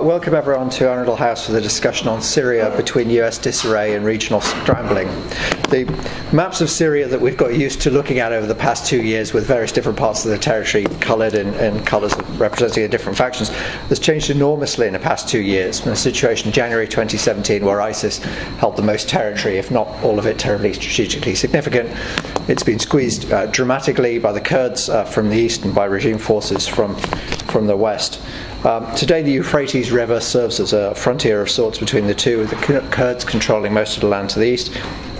Welcome everyone to our little house for the discussion on Syria between US disarray and regional scrambling. The maps of Syria that we've got used to looking at over the past 2 years with various different parts of the territory coloured in colours representing the different factions has changed enormously in the past 2 years. From the situation in January 2017 where ISIS held the most territory, if not all of it terribly strategically significant, it's been squeezed dramatically by the Kurds from the east and by regime forces from the west. Today the Euphrates River serves as a frontier of sorts between the two, with the Kurds controlling most of the land to the east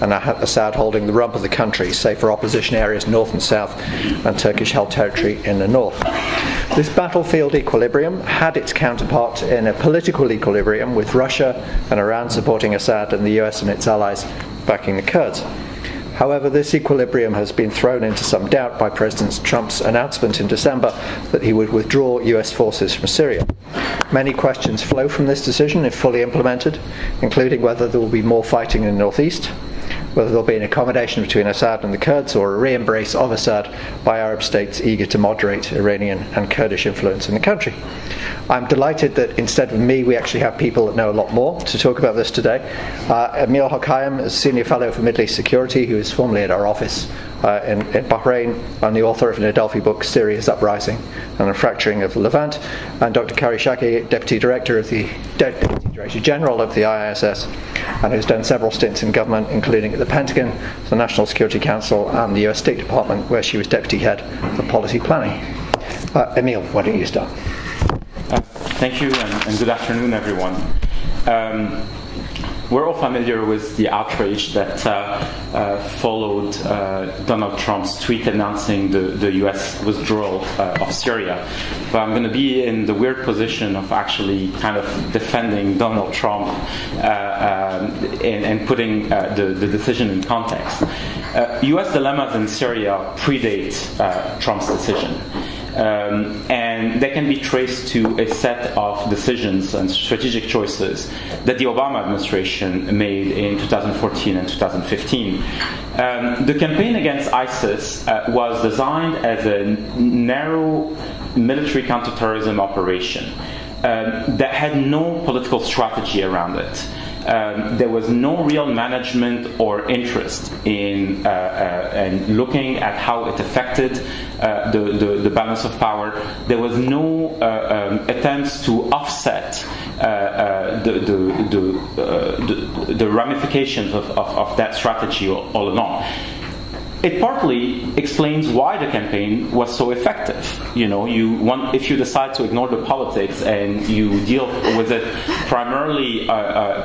and Assad holding the rump of the country, save for opposition areas north and south and Turkish-held territory in the north. This battlefield equilibrium had its counterpart in a political equilibrium, with Russia and Iran supporting Assad and the US and its allies backing the Kurds. However, this equilibrium has been thrown into some doubt by President Trump's announcement in December that he would withdraw US forces from Syria. Many questions flow from this decision if fully implemented, including whether there will be more fighting in the northeast, whether there will be an accommodation between Assad and the Kurds, or a re-embrace of Assad by Arab states eager to moderate Iranian and Kurdish influence in the country. I'm delighted that instead of me, we actually have people that know a lot more to talk about this today. Emile Hokayem is Senior Fellow for Middle East Security, who is formerly at our office in Bahrain, and the author of an Adelphi book, Syria's Uprising and the Fracturing of Levant, and Dr. Kori, Deputy Director General of the ISS, and who's done several stints in government, including at the Pentagon, the National Security Council, and the US State Department, where she was Deputy Head for Policy Planning. Emile, why don't you start? Thank you, and good afternoon, everyone. We're all familiar with the outrage that followed Donald Trump's tweet announcing the US withdrawal of Syria. But I'm going to be in the weird position of actually kind of defending Donald Trump and putting the decision in context. US dilemmas in Syria predate Trump's decision. And they can be traced to a set of decisions and strategic choices that the Obama administration made in 2014 and 2015. The campaign against ISIS was designed as a narrow military counterterrorism operation that had no political strategy around it. There was no real management or interest in looking at how it affected the balance of power. There was no attempts to offset the ramifications of that strategy all along. It partly explains why the campaign was so effective. You know, if you decide to ignore the politics and you deal with it primarily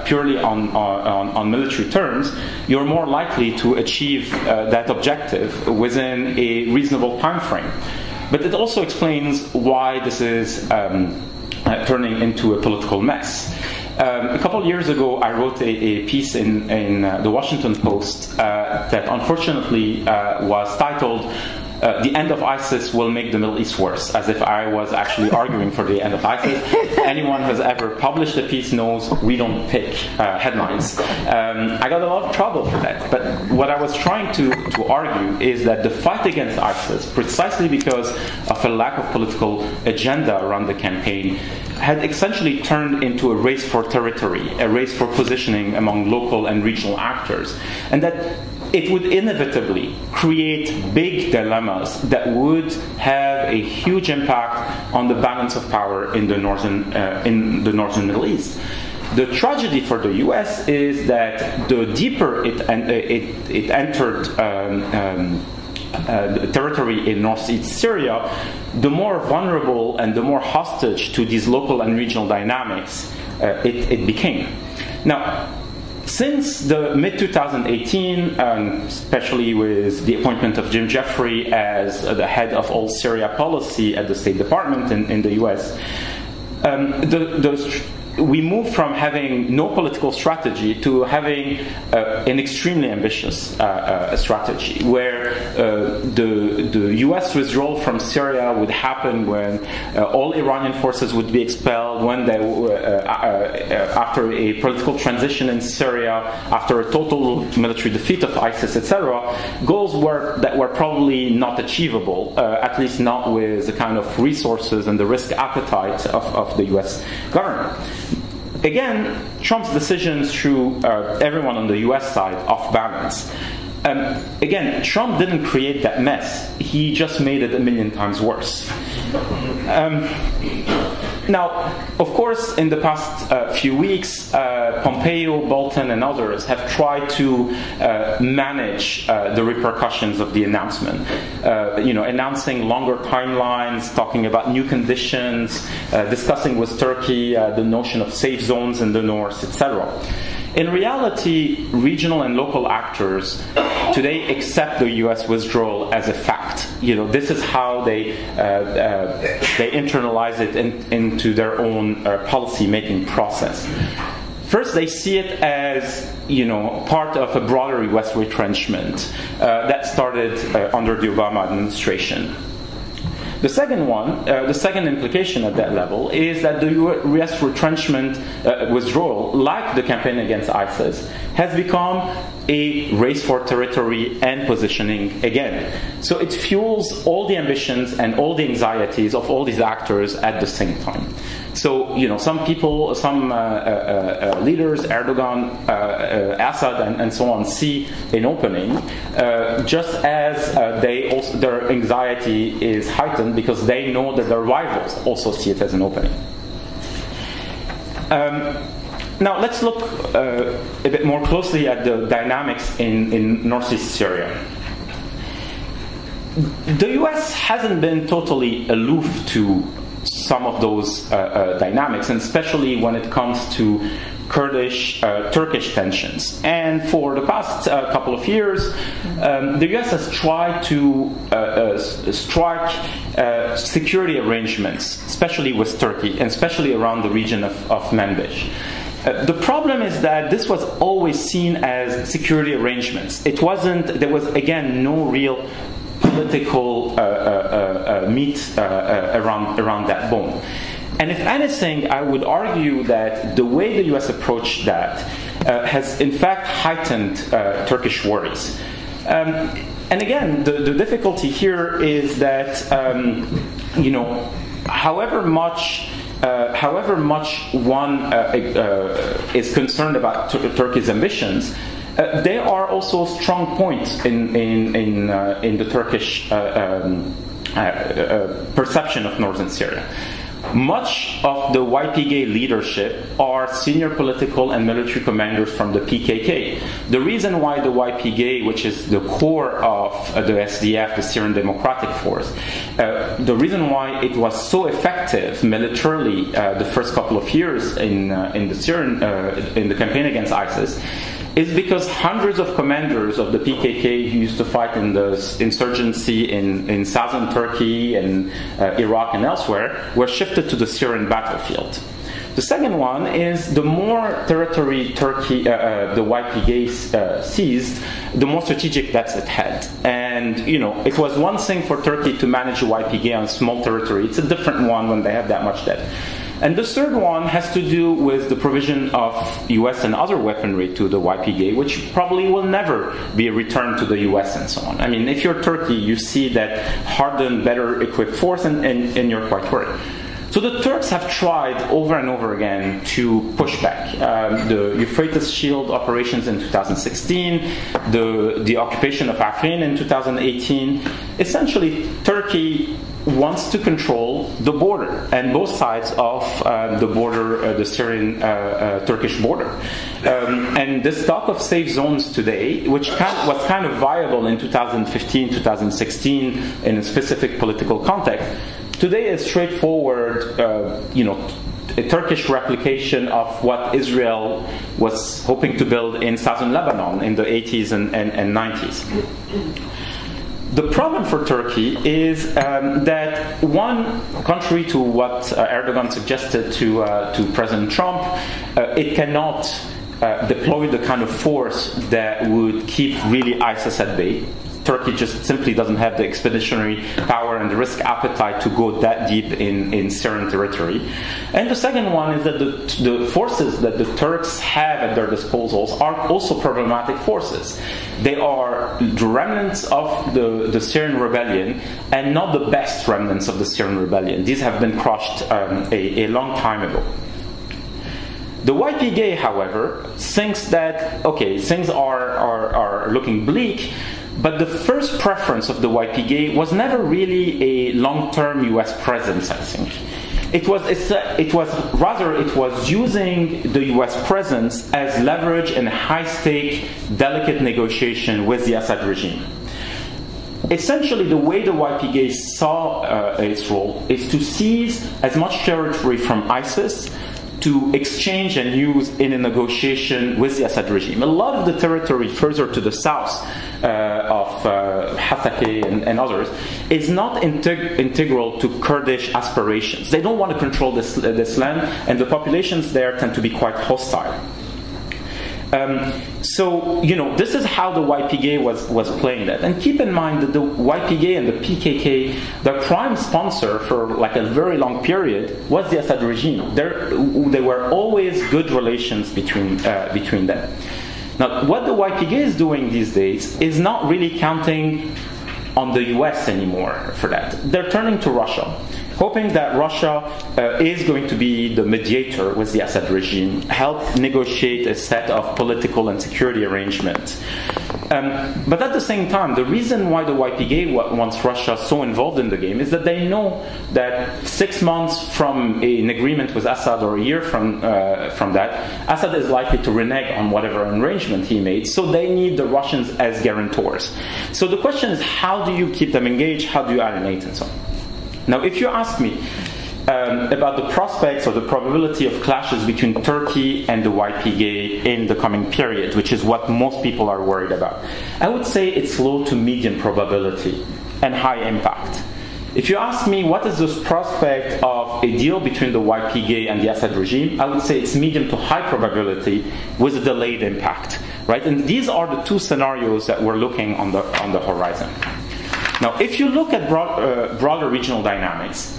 purely on military terms, you're more likely to achieve that objective within a reasonable time frame. But it also explains why this is turning into a political mess. A couple of years ago, I wrote a piece in the Washington Post that unfortunately was titled "The End of ISIS Will Make the Middle East Worse," as if I was actually arguing for the end of ISIS. Anyone who has ever published a piece knows we don't pick headlines. I got a lot of trouble for that, but what I was trying to argue is that the fight against ISIS, precisely because of a lack of political agenda around the campaign, had essentially turned into a race for territory, a race for positioning among local and regional actors, and that it would inevitably create big dilemmas that would have a huge impact on the balance of power in the northern Middle East. The tragedy for the U.S. is that the deeper it entered territory in northeast Syria, the more vulnerable and the more hostage to these local and regional dynamics it became. Now, since the mid-2018, especially with the appointment of Jim Jeffrey as the head of all Syria policy at the State Department in the U.S., the we moved from having no political strategy to having an extremely ambitious strategy, where the U.S. withdrawal from Syria would happen when all Iranian forces would be expelled, when they after a political transition in Syria, after a total military defeat of ISIS, etc. Goals that were probably not achievable, at least not with the kind of resources and the risk appetite of the U.S. government. Again, Trump's decisions threw everyone on the US side off balance. Again, Trump didn't create that mess. He just made it a million times worse. Now, of course, in the past few weeks, Pompeo, Bolton, and others have tried to manage the repercussions of the announcement. Announcing longer timelines, talking about new conditions, discussing with Turkey the notion of safe zones in the north, etc. In reality, regional and local actors today accept the U.S. withdrawal as a fact. This is how they internalize it into their own policy-making process. First, they see it as part of a broader U.S. retrenchment that started under the Obama administration. The second implication at that level is that the U.S. retrenchment withdrawal, like the campaign against ISIS, has become a race for territory and positioning again. So it fuels all the ambitions and all the anxieties of all these actors at the same time. So, some people, some leaders, Erdogan, Assad, and so on, see an opening, just as their anxiety is heightened because they know that their rivals also see it as an opening. Now, let's look a bit more closely at the dynamics in northeast Syria. The U.S. hasn't been totally aloof to some of those dynamics, and especially when it comes to Kurdish-Turkish tensions. And for the past couple of years, the U.S. has tried to strike security arrangements, especially with Turkey, and especially around the region of Manbij. The problem is that this was always seen as security arrangements. There was, again, no real political meat around that bone. And if anything, I would argue that the way the U.S. approached that has in fact heightened Turkish worries. And again, the difficulty here is that however much one is concerned about Turkey's ambitions, there are also strong points in the Turkish perception of northern Syria. Much of the YPG leadership are senior political and military commanders from the PKK. The reason why the YPG, which is the core of the SDF, the Syrian Democratic Force, the reason why it was so effective militarily the first couple of years in the campaign against ISIS is because hundreds of commanders of the PKK who used to fight in the insurgency in southern Turkey and Iraq and elsewhere were shifted to the Syrian battlefield. The second one is the more territory Turkey, the YPG seized, the more strategic bets it had. And, it was one thing for Turkey to manage the YPG on a small territory. It's a different one when they have that much debt. And the third one has to do with the provision of US and other weaponry to the YPG, which probably will never be returned to the US and so on. I mean, if you're Turkey, you see that hardened, better equipped force and you're quite worried. So the Turks have tried over and over again to push back. The Euphrates Shield operations in 2016, the occupation of Afrin in 2018. Essentially, Turkey wants to control the border and both sides of the border, the Syrian-Turkish border. And this talk of safe zones today, which was kind of viable in 2015, 2016 in a specific political context, today is straightforward, a Turkish replication of what Israel was hoping to build in southern Lebanon in the 80s and 90s. The problem for Turkey is that one, contrary to what Erdogan suggested to President Trump, it cannot deploy the kind of force that would keep really ISIS at bay. Turkey just simply doesn't have the expeditionary power and the risk appetite to go that deep in Syrian territory. And the second one is that the forces that the Turks have at their disposals are also problematic forces. They are the remnants of the Syrian rebellion and not the best remnants of the Syrian rebellion. These have been crushed a long time ago. The YPG, however, thinks that, okay, things are looking bleak, but the first preference of the YPG was never really a long-term US presence, I think. It was using the US presence as leverage in a high-stake, delicate negotiation with the Assad regime. Essentially, the way the YPG saw its role is to seize as much territory from ISIS to exchange and use in a negotiation with the Assad regime. A lot of the territory further to the south of Hasake and others is not integral to Kurdish aspirations. They don't want to control this land, and the populations there tend to be quite hostile. So, this is how the YPG was playing that. And keep in mind that the YPG and the PKK, their prime sponsor for like a very long period was the Assad regime. There were always good relations between them. Now, what the YPG is doing these days is not really counting on the US anymore for that. They're turning to Russia, hoping that Russia is going to be the mediator with the Assad regime, help negotiate a set of political and security arrangements. But at the same time, the reason why the YPG wants Russia so involved in the game is that they know that 6 months from an agreement with Assad or a year from that, Assad is likely to renege on whatever arrangement he made, so they need the Russians as guarantors. So the question is, how do you keep them engaged? How do you alienate and so on? Now, if you ask me about the prospects or the probability of clashes between Turkey and the YPG in the coming period, which is what most people are worried about, I would say it's low to medium probability and high impact. If you ask me what is the prospect of a deal between the YPG and the Assad regime, I would say it's medium to high probability with a delayed impact, right? And these are the two scenarios that we're looking on the horizon. Now, if you look at broader regional dynamics,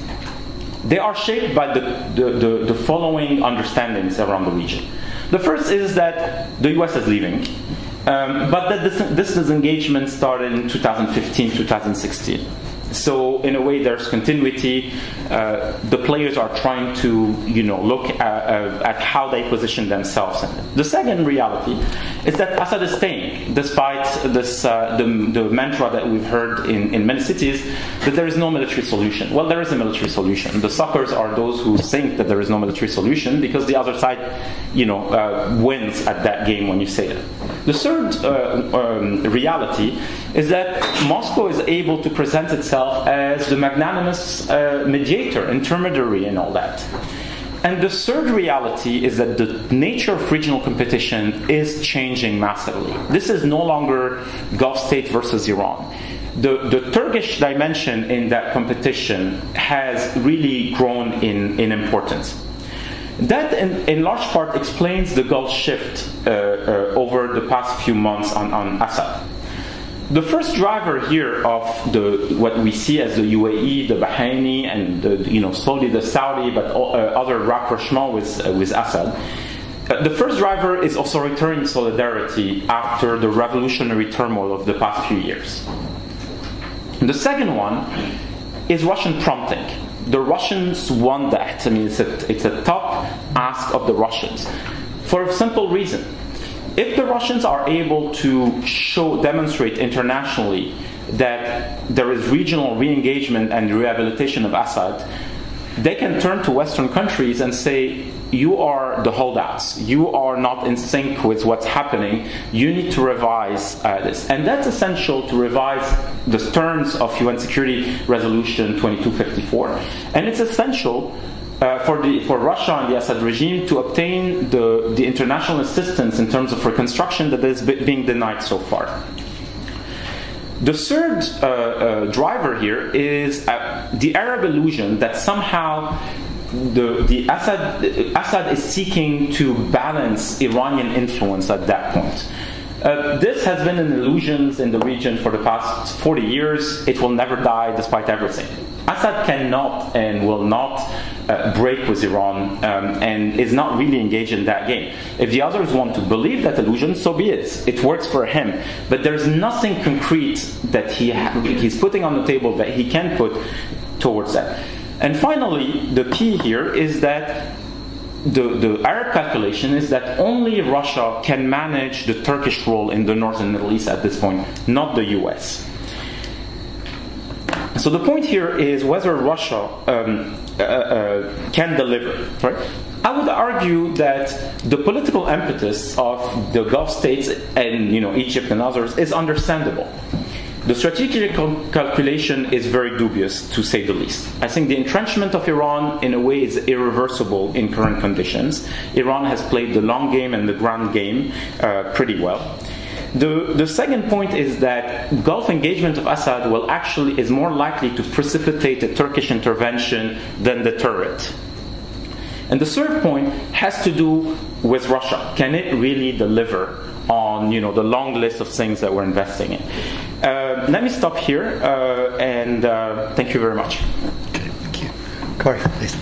they are shaped by the following understandings around the region. The first is that the US is leaving, but that this disengagement started in 2015, 2016. So in a way, there's continuity. The players are trying to, look at how they position themselves. The second reality is that Assad is staying, despite this the mantra that we've heard in many cities that there is no military solution. Well, there is a military solution. The suckers are those who think that there is no military solution because the other side, wins at that game when you say that. The third reality is that Moscow is able to present itself as the magnanimous mediator, intermediary, and all that. And the third reality is that the nature of regional competition is changing massively. This is no longer Gulf state versus Iran. The Turkish dimension in that competition has really grown in importance. That, in large part, explains the Gulf shift over the past few months on Assad. The first driver here of what we see as the UAE, the Bahraini, and slowly the Saudi, but other rapprochement with Assad. The first driver is authoritarian solidarity after the revolutionary turmoil of the past few years. The second one is Russian prompting. The Russians want that. I mean, it's a top ask of the Russians for a simple reason. If the Russians are able to demonstrate internationally that there is regional re-engagement and rehabilitation of Assad, they can turn to Western countries and say, you are the holdouts. You are not in sync with what's happening. You need to revise this. And that's essential to revise the terms of UN Security Resolution 2254. And it's essential for Russia and the Assad regime to obtain the international assistance in terms of reconstruction that is being denied so far. The third driver here is the Arab illusion that somehow Assad is seeking to balance Iranian influence at that point. This has been an illusion in the region for the past 40 years. It will never die despite everything. Assad cannot and will not break with Iran and is not really engaged in that game. If the others want to believe that illusion, so be it. It works for him. But there's nothing concrete that he's putting on the table that he can put towards that. And finally, the key here is that the Arab calculation is that only Russia can manage the Turkish role in the northern Middle East at this point, not the US. So the point here is whether Russia can deliver. Right? I would argue that the political impetus of the Gulf states and Egypt and others is understandable. The strategic calculation is very dubious, to say the least. I think the entrenchment of Iran, in a way, is irreversible in current conditions. Iran has played the long game and the grand game pretty well. The second point is that Gulf engagement of Assad is more likely to precipitate a Turkish intervention than deter it. And the third point has to do with Russia. Can it really deliver on the long list of things that we're investing in? Let me stop here and thank you very much. Okay, thank you. Kori, please.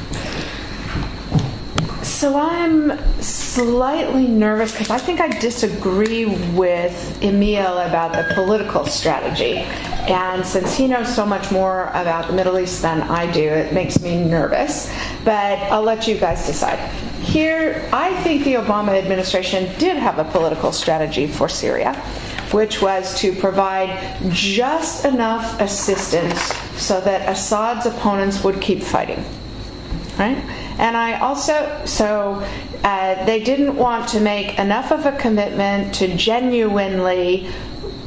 So I'm slightly nervous because I think I disagree with Emile about the political strategy. And since he knows so much more about the Middle East than I do, it makes me nervous. But I'll let you guys decide. Here, I think the Obama administration did have a political strategy for Syria, which was to provide just enough assistance so that Assad's opponents would keep fighting. Right? And they didn't want to make enough of a commitment to genuinely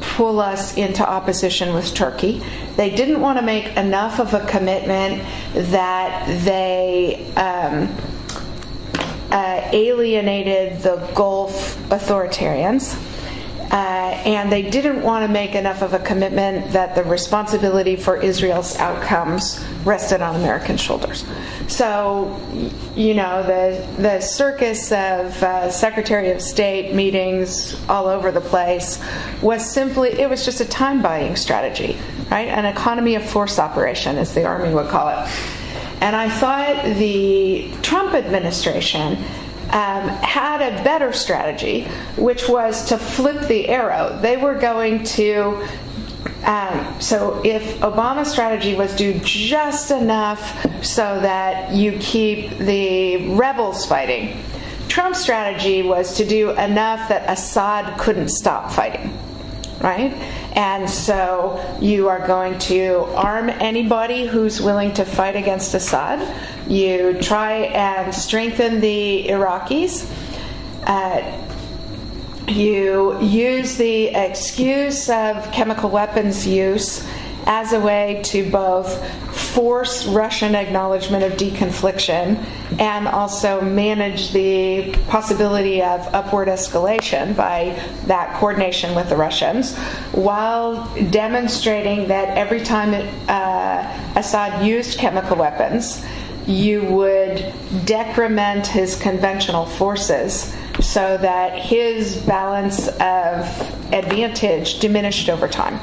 pull us into opposition with Turkey. They didn't want to make enough of a commitment that they alienated the Gulf authoritarians. And they didn't want to make enough of a commitment that the responsibility for Israel's outcomes rested on American shoulders. So, the circus of Secretary of State meetings all over the place was just a time-buying strategy, right? An economy of force operation, as the Army would call it. And I thought the Trump administration had a better strategy, which was to flip the arrow. They were going to, so if Obama's strategy was do just enough so that you keep the rebels fighting, Trump's strategy was to do enough that Assad couldn't stop fighting, right? And so you are going to arm anybody who's willing to fight against Assad. You try and strengthen the Iraqis. You use the excuse of chemical weapons use as a way to both force Russian acknowledgement of deconfliction and also manage the possibility of upward escalation by that coordination with the Russians, while demonstrating that every time Assad used chemical weapons, you would decrement his conventional forces so that his balance of advantage diminished over time.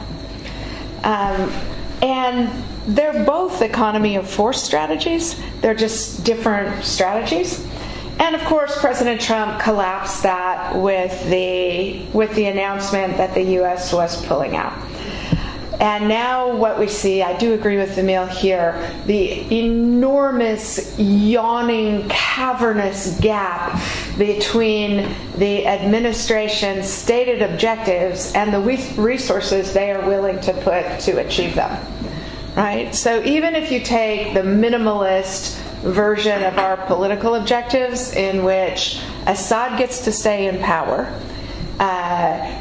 And they're both economy of force strategies. They're just different strategies. And of course, President Trump collapsed that with the announcement that the U.S. was pulling out. And now what we see, I do agree with Emile here, the enormous, yawning, cavernous gap between the administration's stated objectives and the resources they are willing to put to achieve them. Right? So even if you take the minimalist version of our political objectives, in which Assad gets to stay in power,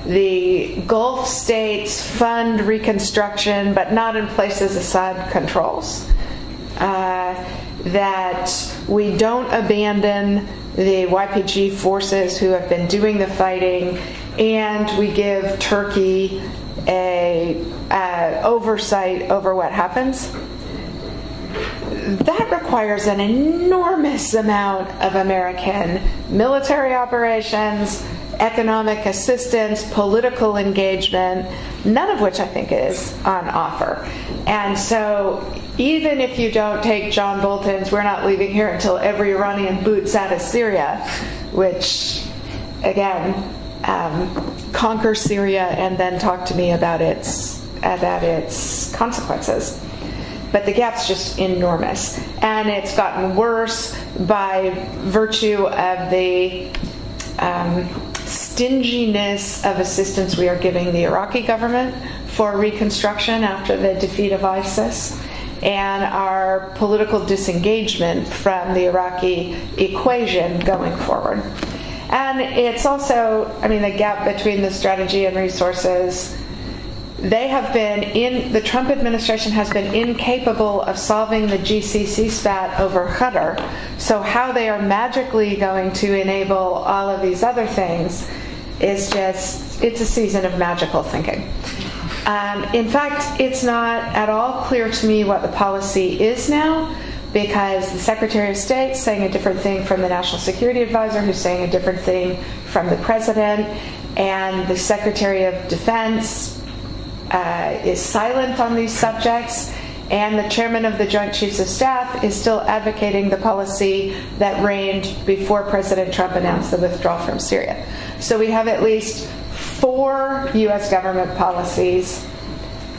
the Gulf states fund reconstruction, but not in places Assad controls, that we don't abandon the YPG forces who have been doing the fighting, and we give Turkey oversight over what happens. That requires an enormous amount of American military operations, economic assistance, political engagement, none of which I think is on offer. And so even if you don't take John Bolton's "we're not leaving here until every Iranian boots out of Syria," which, again, conquer Syria and then talk to me about its consequences. But the gap's just enormous. And it's gotten worse by virtue of the stinginess of assistance we are giving the Iraqi government for reconstruction after the defeat of ISIS, and our political disengagement from the Iraqi equation going forward. And it's also, the gap between the strategy and resources. The Trump administration has been incapable of solving the GCC spat over Qatar. So how they are magically going to enable all of these other things is it's a season of magical thinking. In fact, it's not at all clear to me what the policy is now, because the Secretary of State is saying a different thing from the National Security Advisor, who's saying a different thing from the President, and the Secretary of Defense is silent on these subjects, and the Chairman of the Joint Chiefs of Staff is still advocating the policy that reigned before President Trump announced the withdrawal from Syria. So we have at least 4 U.S. government policies,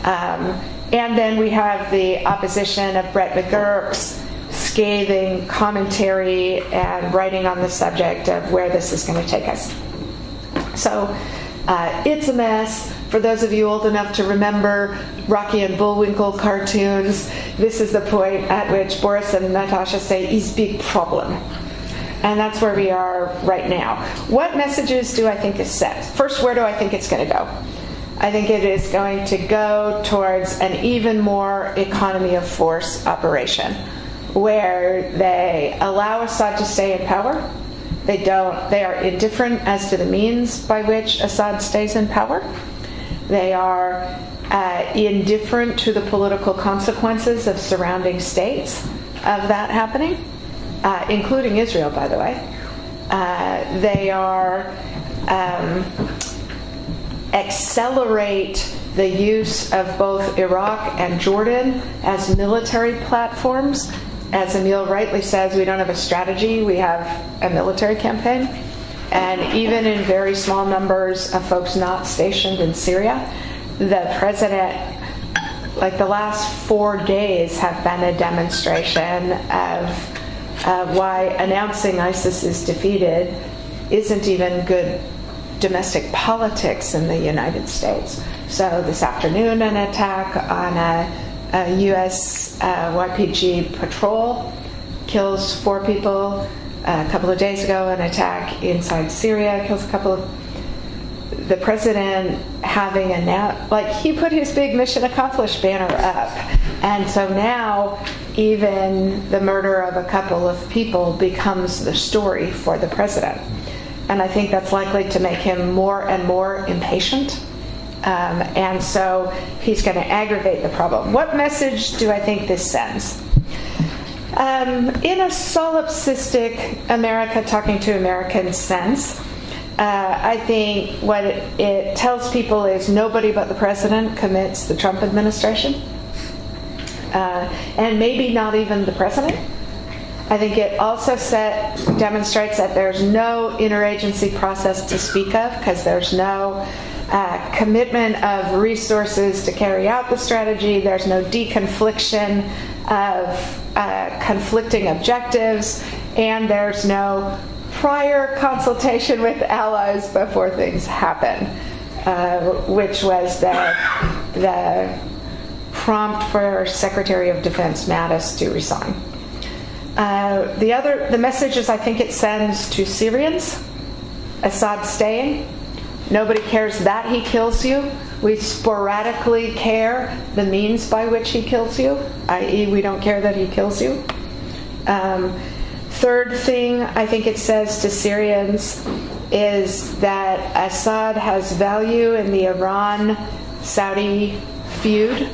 and then we have the opposition of Brett McGurk's scathing commentary and writing on the subject of where this is going to take us. So it's a mess. For those of you old enough to remember Rocky and Bullwinkle cartoons, this is the point at which Boris and Natasha say, "is big problem." And that's where we are right now. What messages do I think is set? First, where do I think it's going to go? I think it is going to go towards an even more economy of force operation, where they allow Assad to stay in power. They are indifferent as to the means by which Assad stays in power. They are indifferent to the political consequences of surrounding states of that happening, including Israel, by the way. They are accelerate the use of both Iraq and Jordan as military platforms. As Emile rightly says, we don't have a strategy, we have a military campaign. And even in very small numbers of folks not stationed in Syria, the president, the last 4 days have been a demonstration of why announcing ISIS is defeated isn't even good domestic politics in the United States. So this afternoon, an attack on a U.S. YPG patrol kills 4 people. A couple of days ago, an attack inside Syria kills a couple of... The president having he put his big mission accomplished banner up. And so now even the murder of a couple of people becomes the story for the president. And I think that's likely to make him more and more impatient. And so he's going to aggravate the problem. What message do I think this sends? In a solipsistic America talking to Americans sense, I think what it tells people is nobody but the president commits the Trump administration, and maybe not even the president. I think it also demonstrates that there's no interagency process to speak of, because there's no commitment of resources to carry out the strategy. There's no deconfliction of conflicting objectives, and there's no prior consultation with allies before things happen, which was the prompt for Secretary of Defense Mattis to resign. The messages I think it sends to Syrians: Assad staying. Nobody cares that he kills you. We sporadically care the means by which he kills you, i.e. we don't care that he kills you. Third thing I think it says to Syrians is that Assad has value in the Iran Iraq-Saudi feud,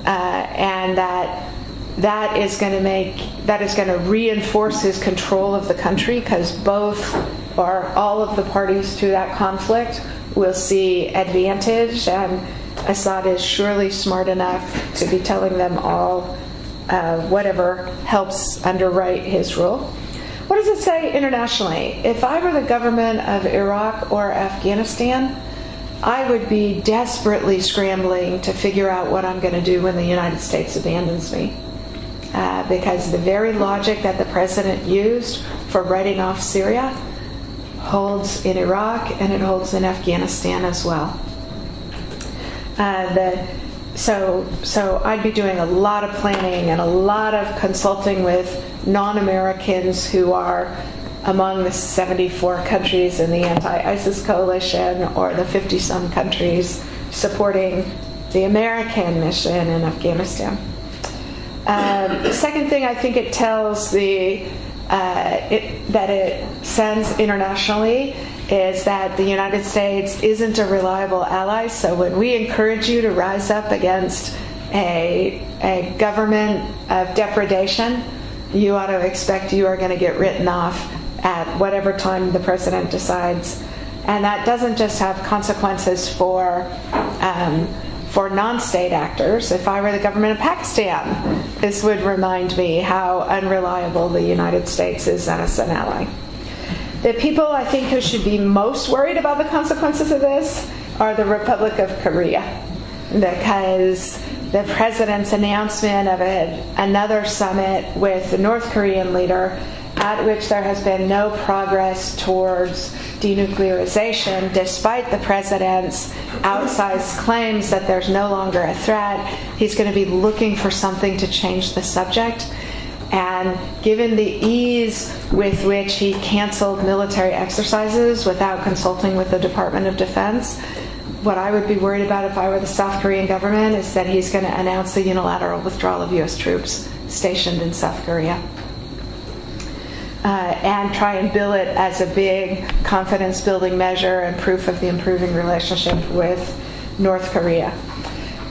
and that is going to reinforce his control of the country, because both or all of the parties to that conflict will see advantage, and Assad is surely smart enough to be telling them all whatever helps underwrite his rule. What does it say internationally? If I were the government of Iraq or Afghanistan, I would be desperately scrambling to figure out what I'm going to do when the United States abandons me. Because the very logic that the president used for writing off Syria holds in Iraq, and it holds in Afghanistan as well. So I'd be doing a lot of planning and a lot of consulting with non-Americans who are among the 74 countries in the anti-ISIS coalition, or the 50-some countries supporting the American mission in Afghanistan. The second thing I think it tells that it sends internationally is that the United States isn't a reliable ally. So when we encourage you to rise up against a government of depredation, you ought to expect you are going to get written off at whatever time the president decides. And that doesn't just have consequences for non-state actors. If I were the government of Pakistan, this would remind me how unreliable the United States is as an ally. The people I think who should be most worried about the consequences of this are the Republic of Korea, because the president's announcement of another summit with the North Korean leader, at which there has been no progress towards denuclearization, despite the president's outsized claims that there's no longer a threat. He's going to be looking for something to change the subject. And given the ease with which he canceled military exercises without consulting with the Department of Defense, what I would be worried about if I were the South Korean government is that he's going to announce the unilateral withdrawal of U.S. troops stationed in South Korea. And try and bill it as a big confidence-building measure and proof of the improving relationship with North Korea.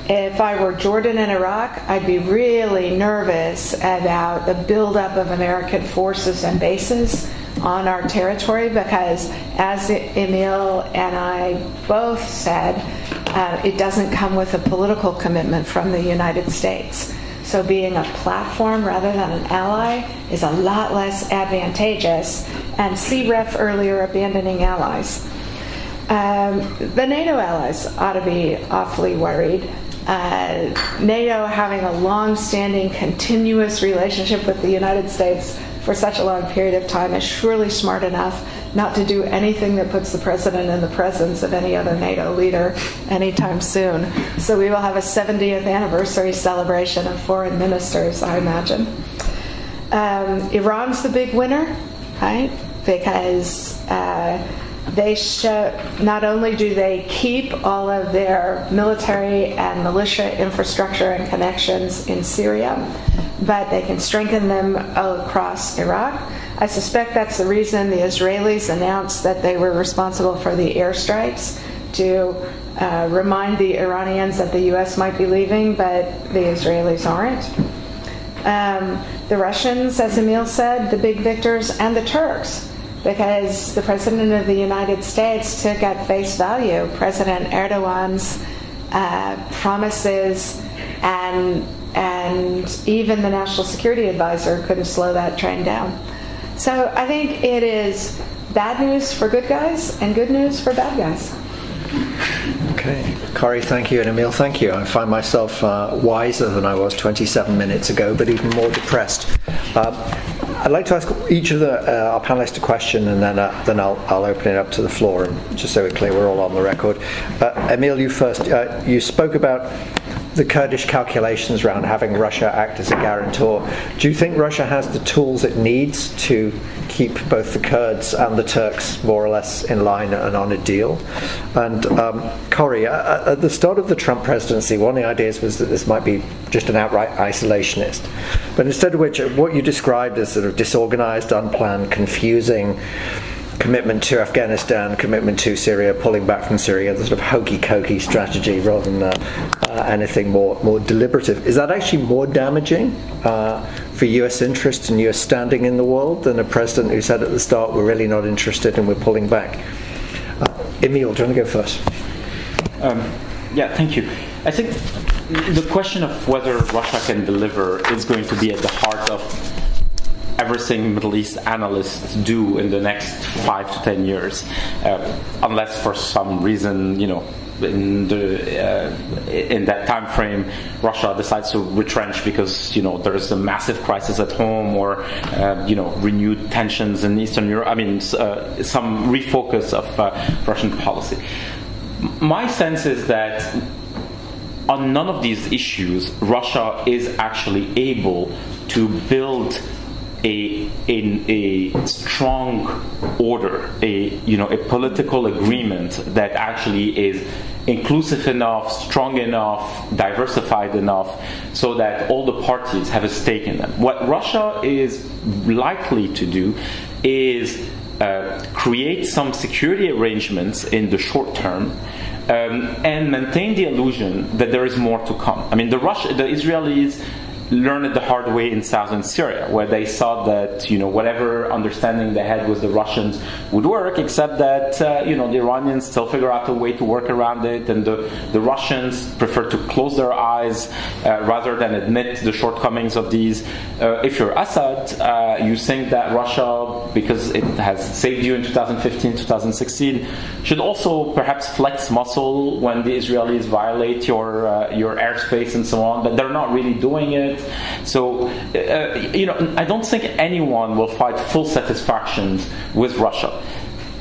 If I were Jordan and Iraq, I'd be really nervous about the buildup of American forces and bases on our territory, because as Emile and I both said, it doesn't come with a political commitment from the United States. So being a platform rather than an ally is a lot less advantageous. And CREF earlier, abandoning allies. The NATO allies ought to be awfully worried. NATO, having a long-standing, continuous relationship with the United States for such a long period of time, is surely smart enough not to do anything that puts the president in the presence of any other NATO leader anytime soon. So we will have a 70th anniversary celebration of foreign ministers, I imagine. Iran's the big winner, right? Because they show, not only do they keep all of their military and militia infrastructure and connections in Syria, but they can strengthen them across Iraq. I suspect that's the reason the Israelis announced that they were responsible for the airstrikes, to remind the Iranians that the U.S. might be leaving, but the Israelis aren't. The Russians, as Emile said, the big victors, and the Turks, because the President of the United States took at face value President Erdogan's promises, and even the National Security Advisor couldn't slow that train down. So I think it is bad news for good guys and good news for bad guys. Okay. Kori, thank you, and Emile, thank you. I find myself wiser than I was 27 minutes ago, but even more depressed. I'd like to ask each of our panelists a question, and then I'll open it up to the floor, and just so we're clear, we're all on the record. Emile, you first. You spoke about the Kurdish calculations around having Russia act as a guarantor. Do you think Russia has the tools it needs to keep both the Kurds and the Turks more or less in line and on a deal? And Kori, at the start of the Trump presidency, one of the ideas was that this might be just an outright isolationist. But instead of which, what you described as sort of disorganized, unplanned, confusing, commitment to Afghanistan, commitment to Syria, pulling back from Syria, the sort of hokey-cokey strategy rather than anything more deliberative. Is that actually more damaging for US interests and US standing in the world than a president who said at the start, we're really not interested and we're pulling back? Emile, do you want to go first? Yeah, thank you. I think the question of whether Russia can deliver is going to be at the heart of everything Middle East analysts do in the next 5 to 10 years, unless for some reason, in that time frame, Russia decides to retrench because there is a massive crisis at home, or renewed tensions in Eastern Europe. I mean, some refocus of Russian policy. My sense is that on none of these issues, Russia is actually able to build a strong order, a political agreement that actually is inclusive enough, strong enough, diversified enough, so that all the parties have a stake in them. What Russia is likely to do is create some security arrangements in the short term, and maintain the illusion that there is more to come. I mean, the Israelis learned it the hard way in southern Syria, where they saw that whatever understanding they had with the Russians would work, except that the Iranians still figure out a way to work around it, and the Russians prefer to close their eyes rather than admit the shortcomings of these. If you're Assad, you think that Russia, because it has saved you in 2015, 2016, should also perhaps flex muscle when the Israelis violate your airspace and so on, but they're not really doing it. So, I don't think anyone will fight full satisfaction with Russia.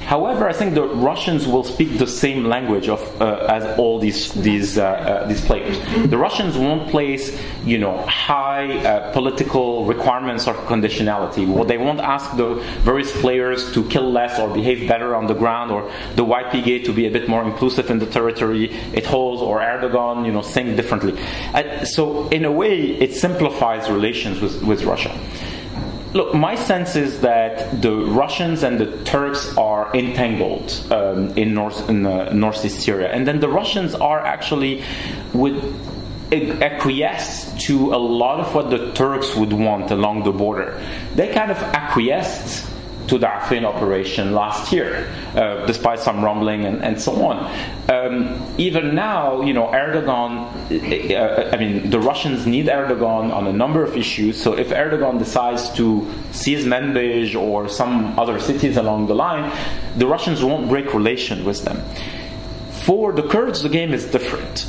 However, I think the Russians will speak the same language as all these players. The Russians won't place, high political requirements or conditionality. Well, they won't ask the various players to kill less or behave better on the ground, or the YPG to be a bit more inclusive in the territory it holds, or Erdogan, think differently. So, in a way, it simplifies relations with Russia. Look, my sense is that the Russians and the Turks are entangled in northeast Syria, and then the Russians are actually would acquiesce to a lot of what the Turks would want along the border. They kind of acquiesced to the Afrin operation last year, despite some rumbling and so on. Even now, Erdogan, the Russians need Erdogan on a number of issues, so if Erdogan decides to seize Manbij or some other cities along the line, the Russians won't break relation with them. For the Kurds, the game is different.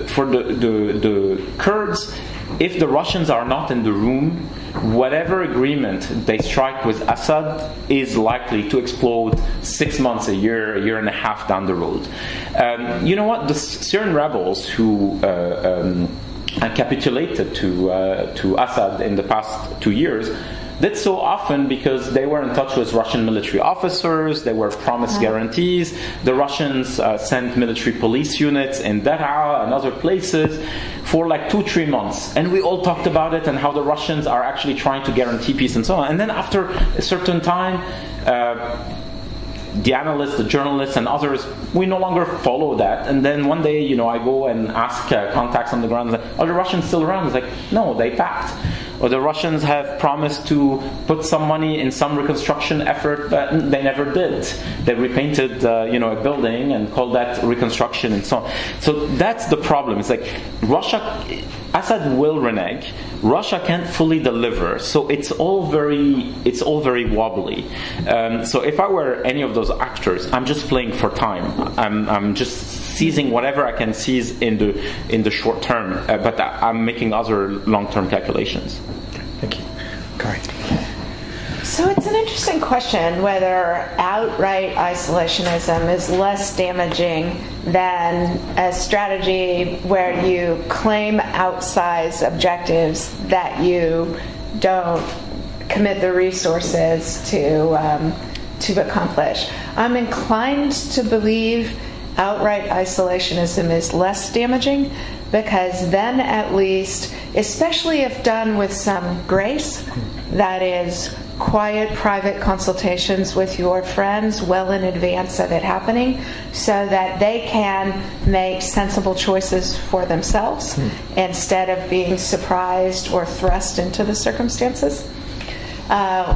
For the Kurds, if the Russians are not in the room, whatever agreement they strike with Assad is likely to explode 6 months, a year and a half down the road. You know what? The Syrian rebels who capitulated to Assad in the past 2 years did so often because they were in touch with Russian military officers, they were promised guarantees. The Russians sent military police units in Daraa and other places for like 2-3 months. And we all talked about it and how the Russians are actually trying to guarantee peace and so on. And then after a certain time, the analysts, the journalists, and others, we no longer follow that. And then one day, I go and ask contacts on the ground, are the Russians still around? It's like, no, they packed. Or the Russians have promised to put some money in some reconstruction effort, but they never did. They repainted, a building and called that reconstruction and so on. So that's the problem. It's like Assad will renege. Russia can't fully deliver. So it's all very wobbly. So if I were any of those actors, I'm just playing for time. I'm just seizing whatever I can seize in the short term, but I'm making other long-term calculations. Thank you. Kori. So it's an interesting question whether outright isolationism is less damaging than a strategy where you claim outsized objectives that you don't commit the resources to accomplish. I'm inclined to believe outright isolationism is less damaging, because then at least, especially if done with some grace, that is, quiet, private consultations with your friends well in advance of it happening so that they can make sensible choices for themselves instead of being surprised or thrust into the circumstances.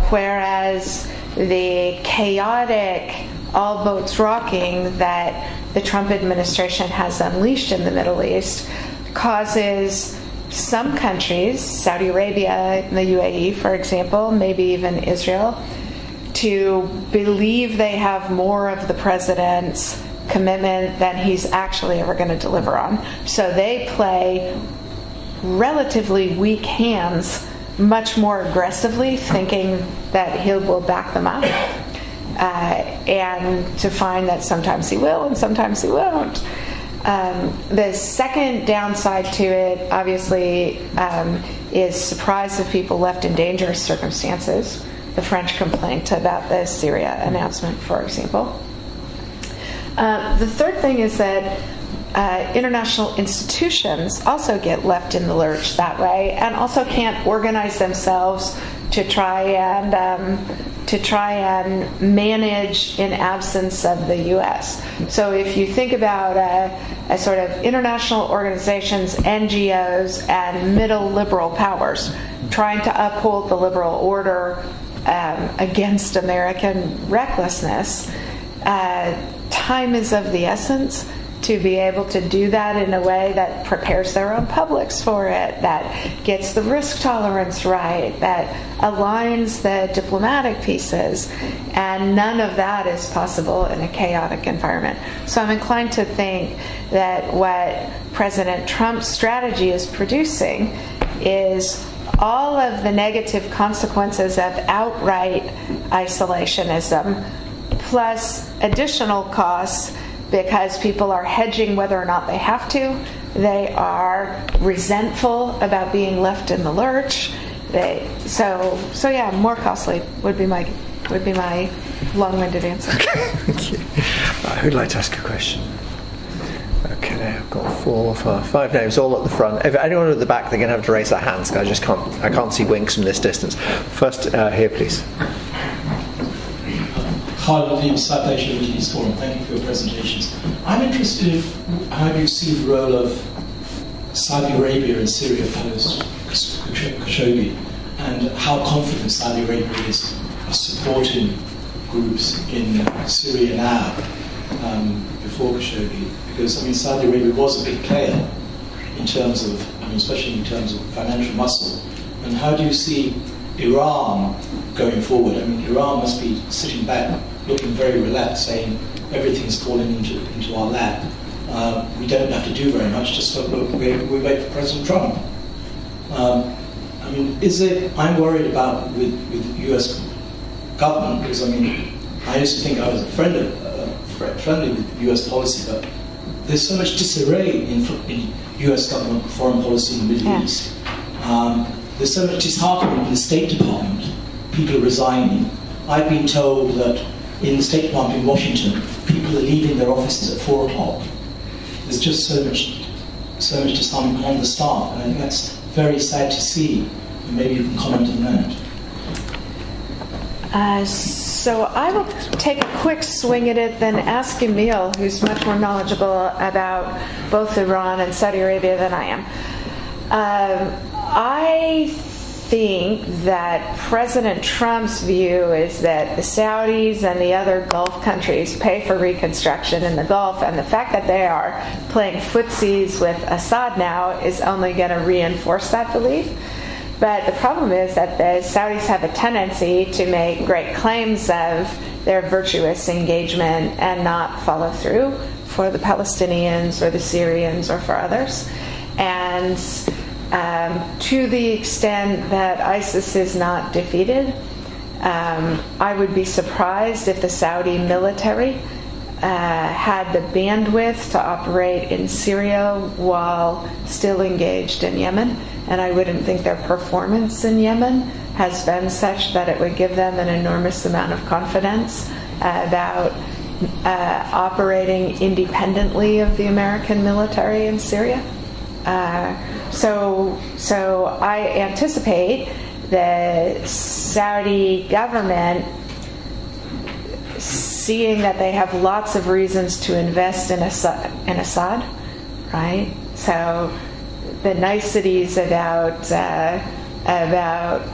Whereas the chaotic, all boats rocking that the Trump administration has unleashed in the Middle East causes some countries, Saudi Arabia and the UAE, for example, maybe even Israel, to believe they have more of the president's commitment than he's actually ever going to deliver on. So they play relatively weak hands much more aggressively, thinking that he will back them up, and to find that sometimes he will and sometimes he won't. The second downside to it, obviously, is surprise of people left in dangerous circumstances. The French complaint about the Syria announcement, for example. The third thing is that international institutions also get left in the lurch that way, and also can't organize themselves to try and manage in absence of the U.S. So if you think about a sort of international organizations, NGOs, and middle liberal powers trying to uphold the liberal order against American recklessness, time is of the essence to be able to do that in a way that prepares their own publics for it, that gets the risk tolerance right, that aligns the diplomatic pieces, and none of that is possible in a chaotic environment. So I'm inclined to think that what President Trump's strategy is producing is all of the negative consequences of outright isolationism, plus additional costs because people are hedging whether or not they have to. They are resentful about being left in the lurch. So yeah, more costly would be my long-winded answer. Okay, thank you. Who'd like to ask a question? Okay, I've got 5 names all at the front. If anyone at the back, they're going to have to raise their hands because I can't see winks from this distance. First, here, please. Hi, the South Asia Middle Forum. Thank you for your presentations. I'm interested in how do you see the role of Saudi Arabia and Syria post Khashoggi, and how confident Saudi Arabia is of supporting groups in Syria now before Khashoggi. Because Saudi Arabia was a big player in terms of, especially in terms of financial muscle. And how do you see Iran going forward? Iran must be sitting back, looking very relaxed, saying everything's falling into our lap. We don't have to do very much, just we wait for President Trump. I'm worried about with the US government, because I used to think I was friendly with US policy, but there's so much disarray in US government foreign policy in the Middle East. There's so much disheartening in the State Department, people are resigning. I've been told that in the State Department in Washington, people are leaving their offices at 4 o'clock. There's just so much disharmony on the staff, and I think that's very sad to see. And maybe you can comment on that. So I will take a quick swing at it, then ask Emile, who's much more knowledgeable about both Iran and Saudi Arabia than I am. I think that President Trump's view is that the Saudis and the other Gulf countries pay for reconstruction in the Gulf, and the fact that they are playing footsies with Assad now is only going to reinforce that belief. But the problem is that the Saudis have a tendency to make great claims of their virtuous engagement and not follow through for the Palestinians or the Syrians or for others. And to the extent that ISIS is not defeated, I would be surprised if the Saudi military had the bandwidth to operate in Syria while still engaged in Yemen. And I wouldn't think their performance in Yemen has been such that it would give them an enormous amount of confidence about operating independently of the American military in Syria. So I anticipate the Saudi government, seeing that they have lots of reasons to invest in Assad, right? So the niceties about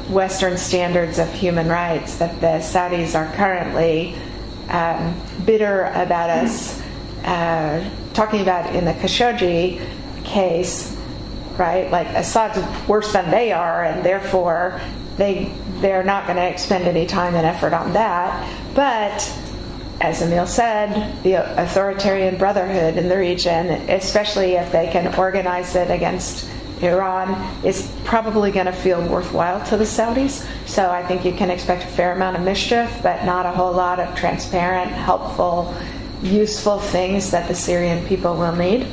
Western standards of human rights that the Saudis are currently bitter about us talking about in the Khashoggi case, right? Like Assad's worse than they are, and therefore they're not going to expend any time and effort on that. But as Emile said, the authoritarian brotherhood in the region, especially if they can organize it against Iran, is probably going to feel worthwhile to the Saudis. So I think you can expect a fair amount of mischief, but not a whole lot of transparent, helpful, useful things that the Syrian people will need.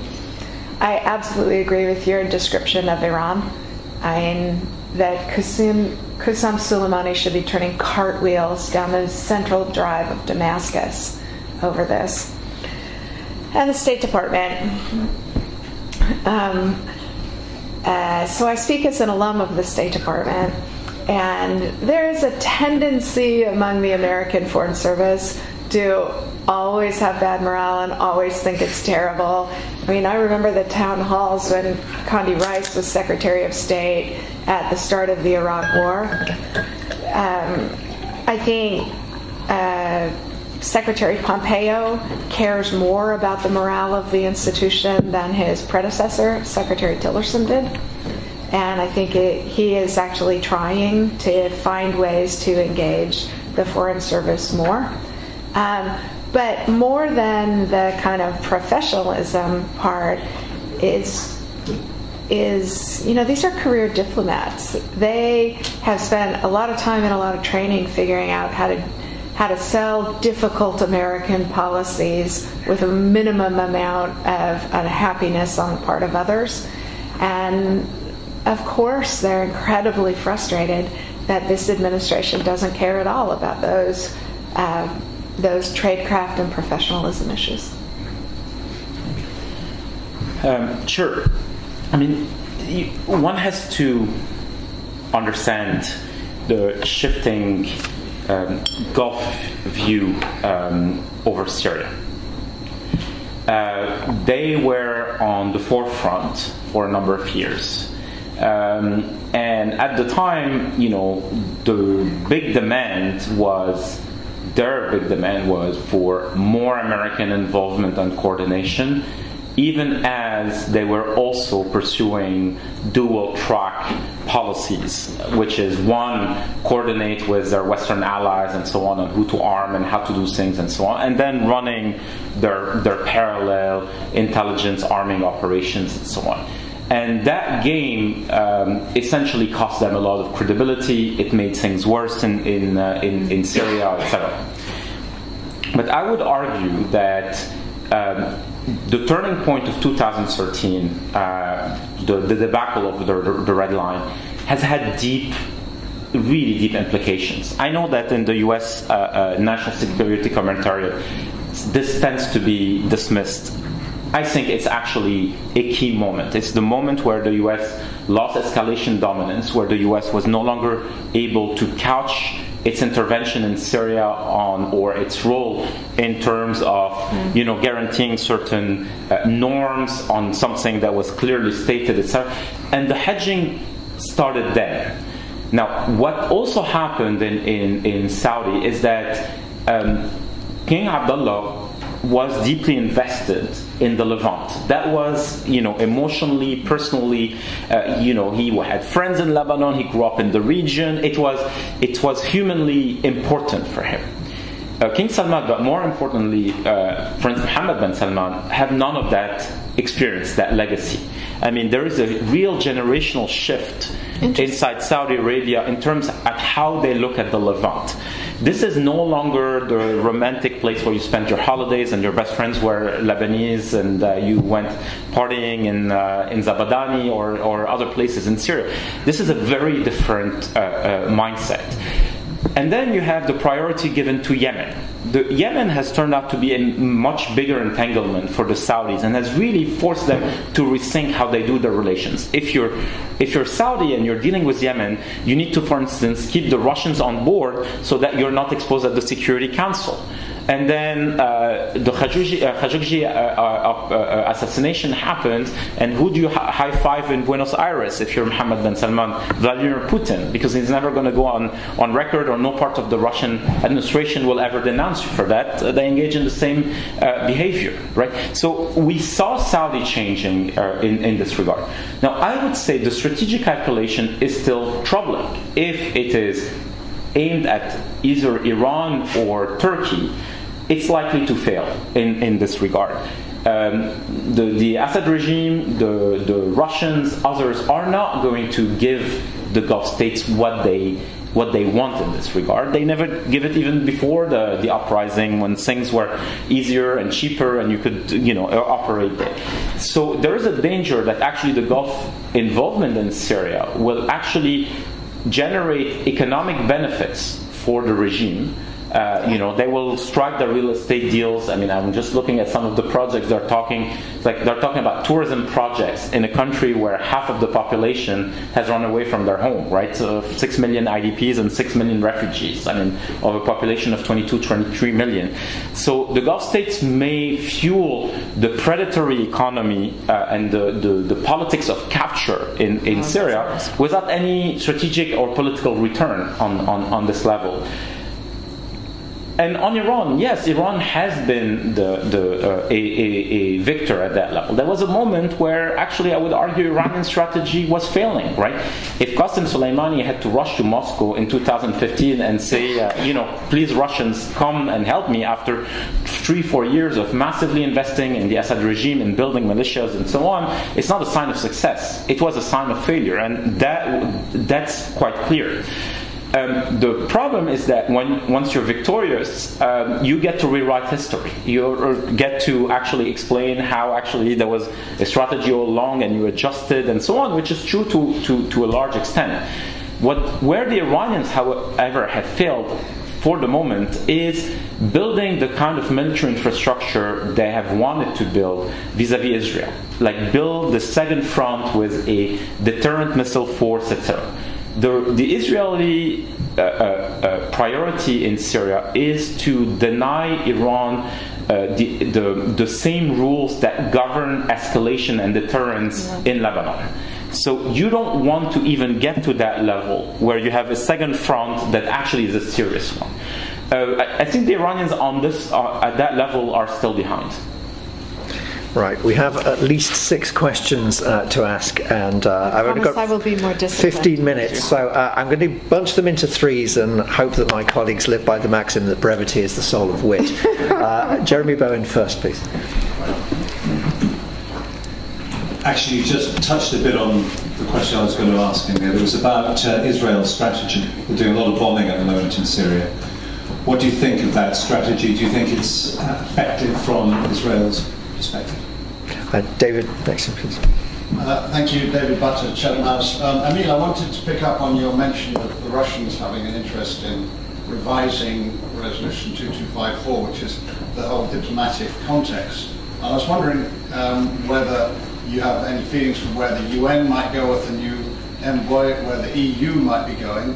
I absolutely agree with your description of Iran. I mean, that Qasem Soleimani should be turning cartwheels down the central drive of Damascus over this. And the State Department. So I speak as an alum of the State Department, and there is a tendency among the American Foreign Service to always have bad morale and always think it's terrible. I mean, I remember the town halls when Condi Rice was Secretary of State at the start of the Iraq War. I think Secretary Pompeo cares more about the morale of the institution than his predecessor, Secretary Tillerson, did. And I think he is actually trying to find ways to engage the Foreign Service more. But more than the kind of professionalism part is these are career diplomats. They have spent a lot of time and a lot of training figuring out how to sell difficult American policies with a minimum amount of unhappiness on the part of others. And of course, they're incredibly frustrated that this administration doesn't care at all about those tradecraft and professionalism issues. Sure. I mean, one has to understand the shifting Gulf view over Syria. They were on the forefront for a number of years. And at the time, their big demand was for more American involvement and coordination, even as they were also pursuing dual track policies, which is one, coordinate with their Western allies and so on who to arm and how to do things and so on, and then running their parallel intelligence arming operations and so on. And that game essentially cost them a lot of credibility. It made things worse in Syria, etc. But I would argue that the turning point of 2013, the debacle of the Red Line, has had really deep implications. I know that in the U.S. National Security Commentariat, this tends to be dismissed. I think it's actually a key moment. It's the moment where the U.S. lost escalation dominance, where the U.S. was no longer able to couch its intervention in Syria or its role in terms of guaranteeing certain norms on something that was clearly stated, etc. And the hedging started then. Now, what also happened in Saudi is that King Abdullah was deeply invested in the Levant. That was, emotionally, personally, he had friends in Lebanon, he grew up in the region. It was humanly important for him. King Salman, but more importantly, Prince Mohammed bin Salman, have none of that experience, that legacy. I mean, there is a real generational shift inside Saudi Arabia in terms of how they look at the Levant. This is no longer the romantic place where you spend your holidays and your best friends were Lebanese and you went partying in Zabadani or other places in Syria. This is a very different mindset. And then you have the priority given to Yemen. Yemen has turned out to be a much bigger entanglement for the Saudis and has really forced them to rethink how they do their relations. If you're Saudi and you're dealing with Yemen, you need to, for instance, keep the Russians on board so that you're not exposed at the Security Council. And then the Khashoggi assassination happened, and who do you high five in Buenos Aires if you're Mohammed bin Salman? Vladimir Putin, because he's never going to go on record, or no part of the Russian administration will ever denounce you for that. They engage in the same behavior, right? So we saw Saudi changing in this regard. Now, I would say the strategic calculation is still troubling. If it is aimed at either Iran or Turkey, it's likely to fail in this regard. The Assad regime, the Russians, others are not going to give the Gulf states what they want in this regard. They never give it even before the uprising, when things were easier and cheaper and you could operate there. So there is a danger that actually the Gulf involvement in Syria will actually generate economic benefits for the regime. They will strike the real estate deals. I mean, I'm just looking at some of the projects they're talking about tourism projects in a country where half of the population has run away from their home, right? So 6 million IDPs and 6 million refugees. I mean, of a population of 23 million. So the Gulf states may fuel the predatory economy and the politics of capture in Syria without any strategic or political return on this level. And on Iran, yes, Iran has been a victor at that level. There was a moment where actually I would argue Iranian strategy was failing, right? If Qasem Soleimani had to rush to Moscow in 2015 and say, please Russians, come and help me after 3-4 years of massively investing in the Assad regime and building militias and so on, it's not a sign of success. It was a sign of failure, and that's quite clear. The problem is that once you're victorious, you get to rewrite history. You get to actually explain how actually there was a strategy all along and you adjusted and so on, which is true to a large extent. Where the Iranians, however, have failed for the moment is building the kind of military infrastructure they have wanted to build vis-a-vis Israel. Like build the second front with a deterrent missile force, etc. The Israeli priority in Syria is to deny Iran the same rules that govern escalation and deterrence in Lebanon. So you don't want to even get to that level where you have a second front that actually is a serious one. I think the Iranians on this at that level are still behind. Right, we have at least 6 questions to ask, and I've only got I will be more disciplined. 15 minutes, so I'm going to bunch them into 3s and hope that my colleagues live by the maxim that brevity is the soul of wit. Jeremy Bowen first, please. Actually, you just touched a bit on the question I was going to ask, Emile. It was about Israel's strategy. They're doing a lot of bombing at the moment in Syria. What do you think of that strategy? Do you think it's effective from Israel's perspective? David, next one, please. Thank you, David Butter, Chatham House. Emile, I wanted to pick up on your mention of the Russians having an interest in revising Resolution 2254, which is the whole diplomatic context. And I was wondering whether you have any feelings for where the UN might go with the new envoy, where the EU might be going.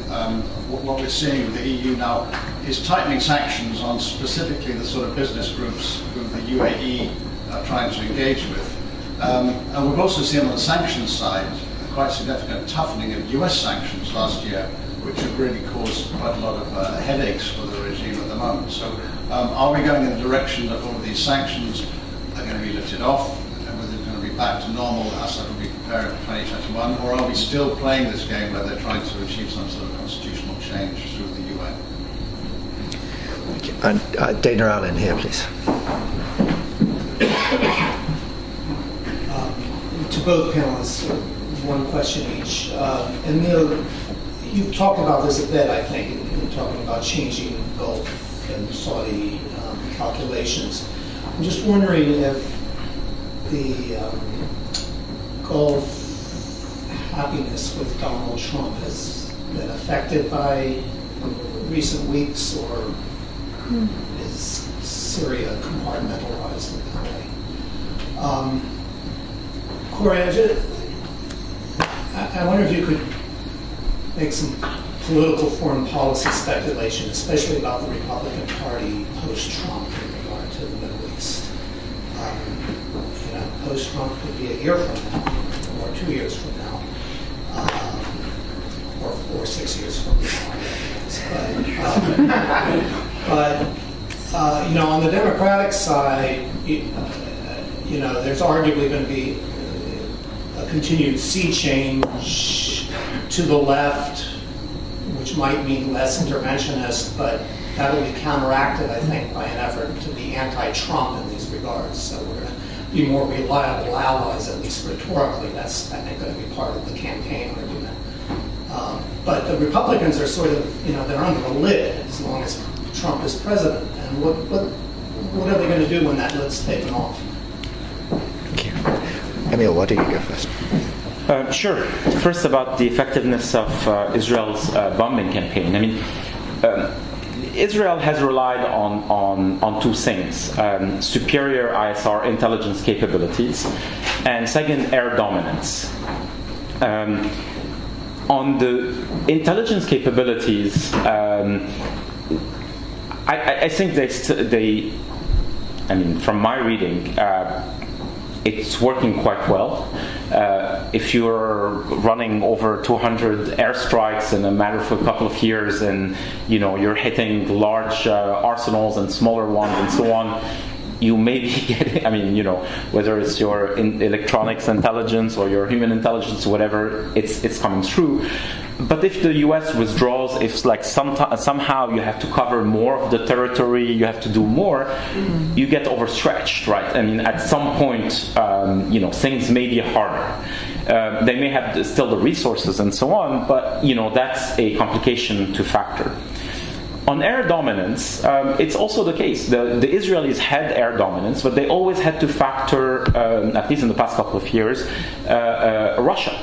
What we're seeing with the EU now is tightening sanctions on specifically the sort of business groups who the UAE are trying to engage with. And we've also seen on the sanctions side a quite significant toughening of US sanctions last year, which have really caused quite a lot of headaches for the regime at the moment. So are we going in the direction that all of these sanctions are going to be lifted off, and whether it's going to be back to normal, Assad will be preparing for 2021, or are we still playing this game where they're trying to achieve some sort of constitutional change through the UN? Thank you. And Dana Allen here, please. To both panelists, one question each. Emile, you've talked about this a bit, I think. You're talking about changing Gulf and Saudi calculations. I'm just wondering if the Gulf happiness with Donald Trump has been affected by recent weeks, or is Syria compartmentalized in that way? Kori, I wonder if you could make some political foreign policy speculation, especially about the Republican Party post-Trump in regard to the Middle East. Post-Trump could be a year from now, or 2 years from now, or 6 years from now. But on the Democratic side, there's arguably going to be a continued sea change to the left, which might mean less interventionist, but that'll be counteracted, I think, by an effort to be anti-Trump in these regards. So we're going to be more reliable allies, at least rhetorically. That's, I think, going to be part of the campaign argument. But the Republicans are sort of, they're under the lid as long as Trump is president. And what are they going to do when that lid's taken off? Thank you. Emile, why don't you go first? Sure. First, about the effectiveness of Israel's bombing campaign. I mean, Israel has relied on two things: superior ISR intelligence capabilities, and second, air dominance. On the intelligence capabilities, I think from my reading, it's working quite well. If you're running over 200 airstrikes in a matter of a couple of years, and you're hitting large arsenals and smaller ones and so on, you may be getting, whether it's your electronics intelligence or your human intelligence, whatever, it's coming through. But if the US withdraws, if somehow you have to cover more of the territory, you have to do more, you get overstretched, right? I mean, at some point, things may be harder. They may have still the resources and so on, but that's a complication to factor. On air dominance, it's also the case. The Israelis had air dominance, but they always had to factor, at least in the past couple of years, Russia.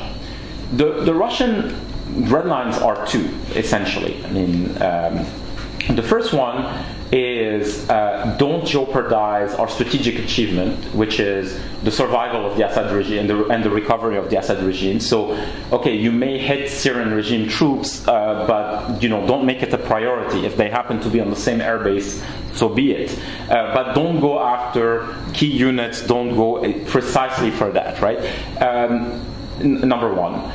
The Russian red lines are two, essentially. I mean, the first one is don't jeopardize our strategic achievement, which is the survival of the Assad regime and the recovery of the Assad regime. So, okay, you may hit Syrian regime troops, but don't make it a priority. If they happen to be on the same airbase, so be it. But don't go after key units. Don't go precisely for that, right? Number one.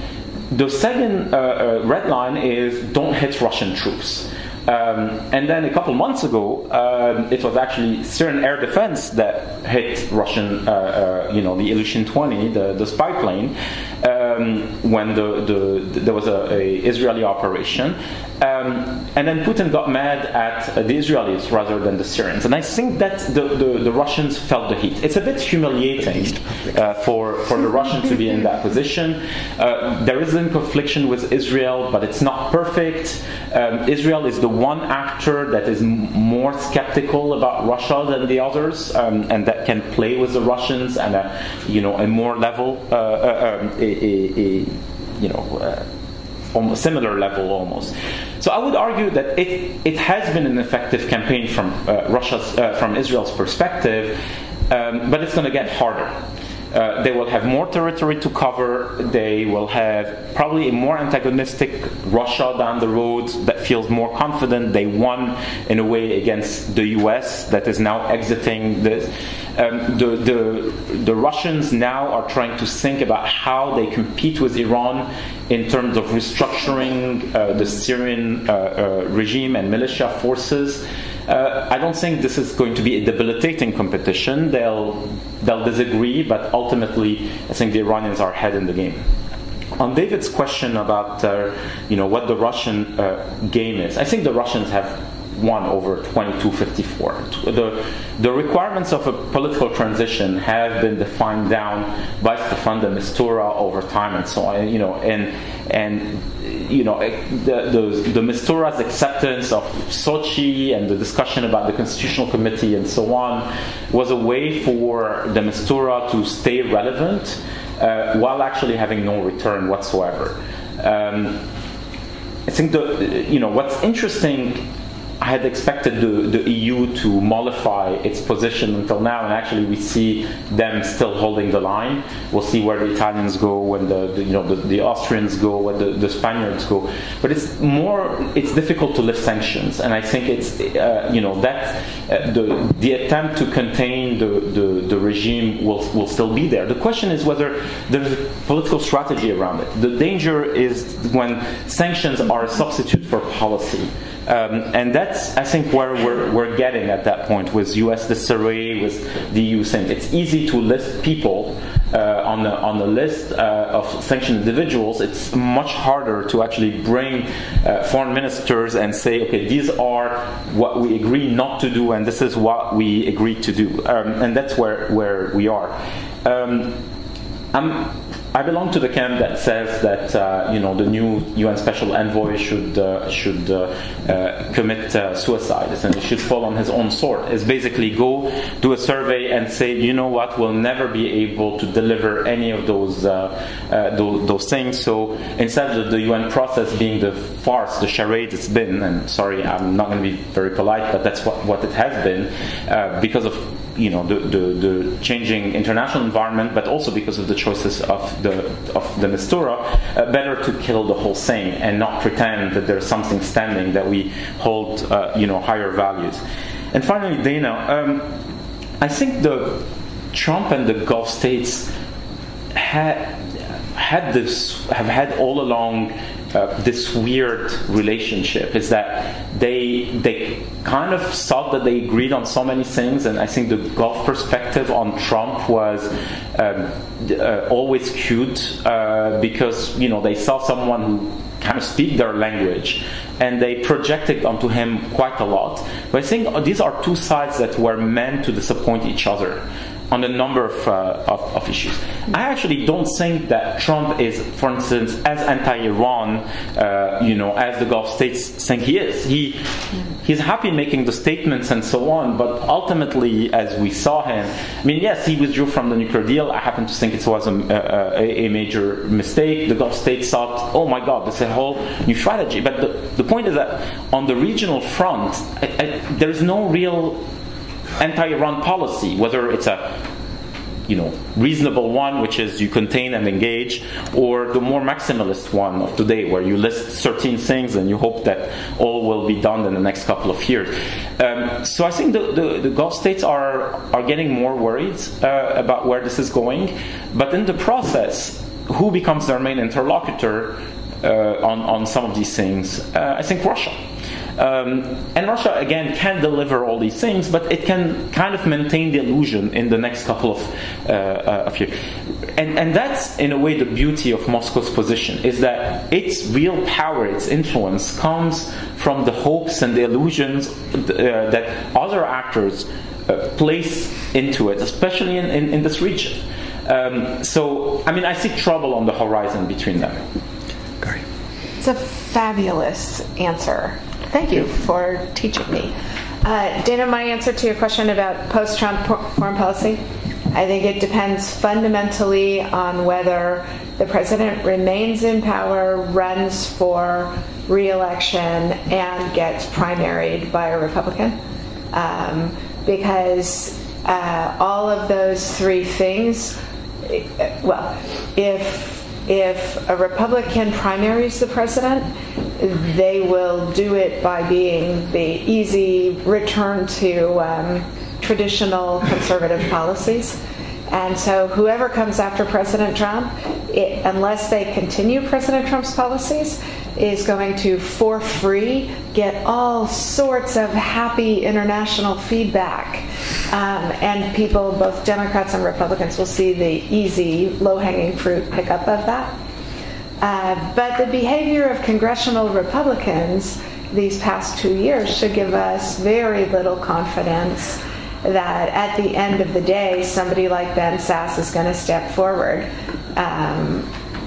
The second red line is don't hit Russian troops. And then a couple months ago, it was actually Syrian air defense that hit Russian, the Ilyushin-20, the spy plane, when there was a Israeli operation. And then Putin got mad at the Israelis rather than the Syrians. And I think that the Russians felt the heat. It's a bit humiliating for the Russians to be in that position. There is a confliction with Israel, but it's not perfect. Israel is the one actor that is more skeptical about Russia than the others, and that can play with the Russians and a more level, similar level almost. So I would argue that it has been an effective campaign from from Israel's perspective, but it's going to get harder. They will have more territory to cover. They will have probably a more antagonistic Russia down the road that feels more confident. They won in a way against the US that is now exiting this. The Russians now are trying to think about how they compete with Iran in terms of restructuring the Syrian regime and militia forces. I don't think this is going to be a debilitating competition. They'll disagree, but ultimately, I think the Iranians are ahead in the game. On David's question about what the Russian game is, I think the Russians have won over 22-54. The requirements of a political transition have been defined down by Stefan de Mistura over time and so on. The Mistura's acceptance of Sochi and the discussion about the Constitutional Committee and so on was a way for de Mistura to stay relevant while actually having no return whatsoever. I think what's interesting I had expected the EU to mollify its position until now, and actually we see them still holding the line. We'll see where the Italians go, when the Austrians go, where the Spaniards go. But it's difficult to lift sanctions, and I think it's the attempt to contain the regime will still be there. The question is whether there's a political strategy around it. The danger is when sanctions are a substitute for policy. And that's, I think, where we're getting at that point with U.S. disarray, with the EU saying it's easy to list people on the list of sanctioned individuals. It's much harder to actually bring foreign ministers and say, okay, these are what we agree not to do, and this is what we agreed to do. And that's where we are. I belong to the camp that says that the new UN Special Envoy should commit suicide, and he should fall on his own sword. It's basically go do a survey and say, you know what, we'll never be able to deliver any of those things. So instead of the UN process being the farce, the charade it's been, and sorry, I'm not going to be very polite, but that's what it has been, because of the changing international environment, but also because of the choices of the Mistura, better to kill the whole thing and not pretend that there's something standing, that we hold higher values. And finally, Dana, I think the Trump and the Gulf states have had all along this weird relationship, is that they kind of thought that they agreed on so many things, and I think the Gulf perspective on Trump was always cute because they saw someone who kind of speak their language, and they projected onto him quite a lot. But I think these are two sides that were meant to disappoint each other on a number of issues. I actually don't think that Trump is, for instance, as anti-Iran, as the Gulf states think he is. He's happy making the statements and so on, but ultimately, as we saw him, yes, he withdrew from the nuclear deal. I happen to think it was a major mistake. The Gulf states thought, oh my God, this is a whole new strategy. But the point is that on the regional front, there's no real anti-Iran policy, whether it's a reasonable one, which is you contain and engage, or the more maximalist one of today, where you list 13 things and you hope that all will be done in the next couple of years. So I think the Gulf states are getting more worried about where this is going, but in the process, who becomes their main interlocutor on some of these things? I think Russia. And Russia, again, can deliver all these things, but it can kind of maintain the illusion in the next couple of years. And that's, in a way, the beauty of Moscow's position, is that its real power, its influence, comes from the hopes and the illusions that other actors place into it, especially in this region. So, I see trouble on the horizon between them. Kori. It's a fabulous answer. Thank you for teaching me. Dana, my answer to your question about post-Trump foreign policy, I think it depends fundamentally on whether the president remains in power, runs for re-election, and gets primaried by a Republican. Because all of those three things, if a Republican primaries the president, they will do it by being the easy return to traditional conservative policies. And so whoever comes after President Trump, unless they continue President Trump's policies, is going to, for free, get all sorts of happy international feedback. And people, both Democrats and Republicans, will see the easy, low-hanging fruit pickup of that. But the behavior of congressional Republicans these past 2 years should give us very little confidence that at the end of the day, somebody like Ben Sasse is going to step forward,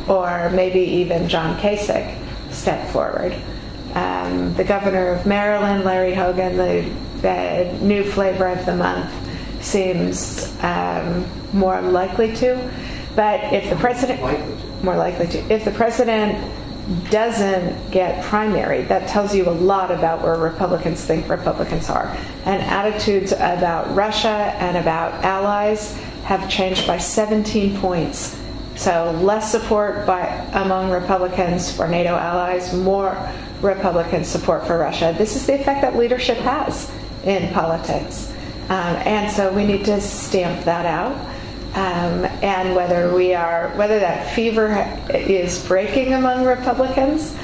or maybe even John Kasich step forward. The governor of Maryland, Larry Hogan, the new flavor of the month, seems more likely to. But if the president... If the president doesn't get primary, that tells you a lot about where Republicans think Republicans are. And attitudes about Russia and about allies have changed by 17 points. So less support among Republicans for NATO allies, more Republican support for Russia. This is the effect that leadership has in politics. And so we need to stamp that out. And whether that fever is breaking among Republicans,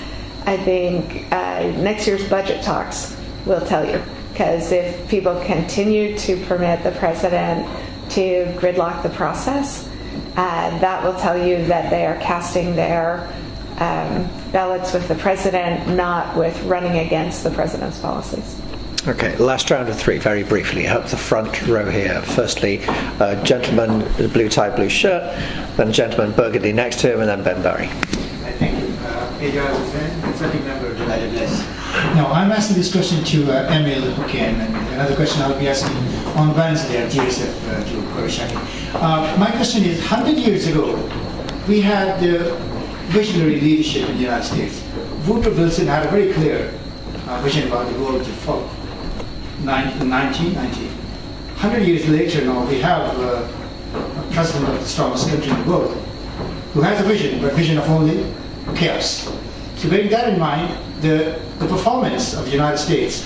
I think next year's budget talks will tell you. Because if people continue to permit the president to gridlock the process, that will tell you that they are casting their ballots with the president, not with running against the president's policies. Okay, last round of three, very briefly. Up the front row here. Firstly, gentleman, blue tie, blue shirt, then gentleman burgundy next to him, and then Ben Barry. Thank you. Consulting member of the United Nations. Now, I'm asking this question to Emile, Hokayem, and another question I'll be asking on Wednesday at GSF to Kori, Schake. My question is, 100 years ago, we had the visionary leadership in the United States. Woodrow Wilson had a very clear vision about the world to follow. 1990. 100 years later now, we have a president of the strongest country in the world who has a vision, but vision of only chaos. So bearing that in mind, the performance of the United States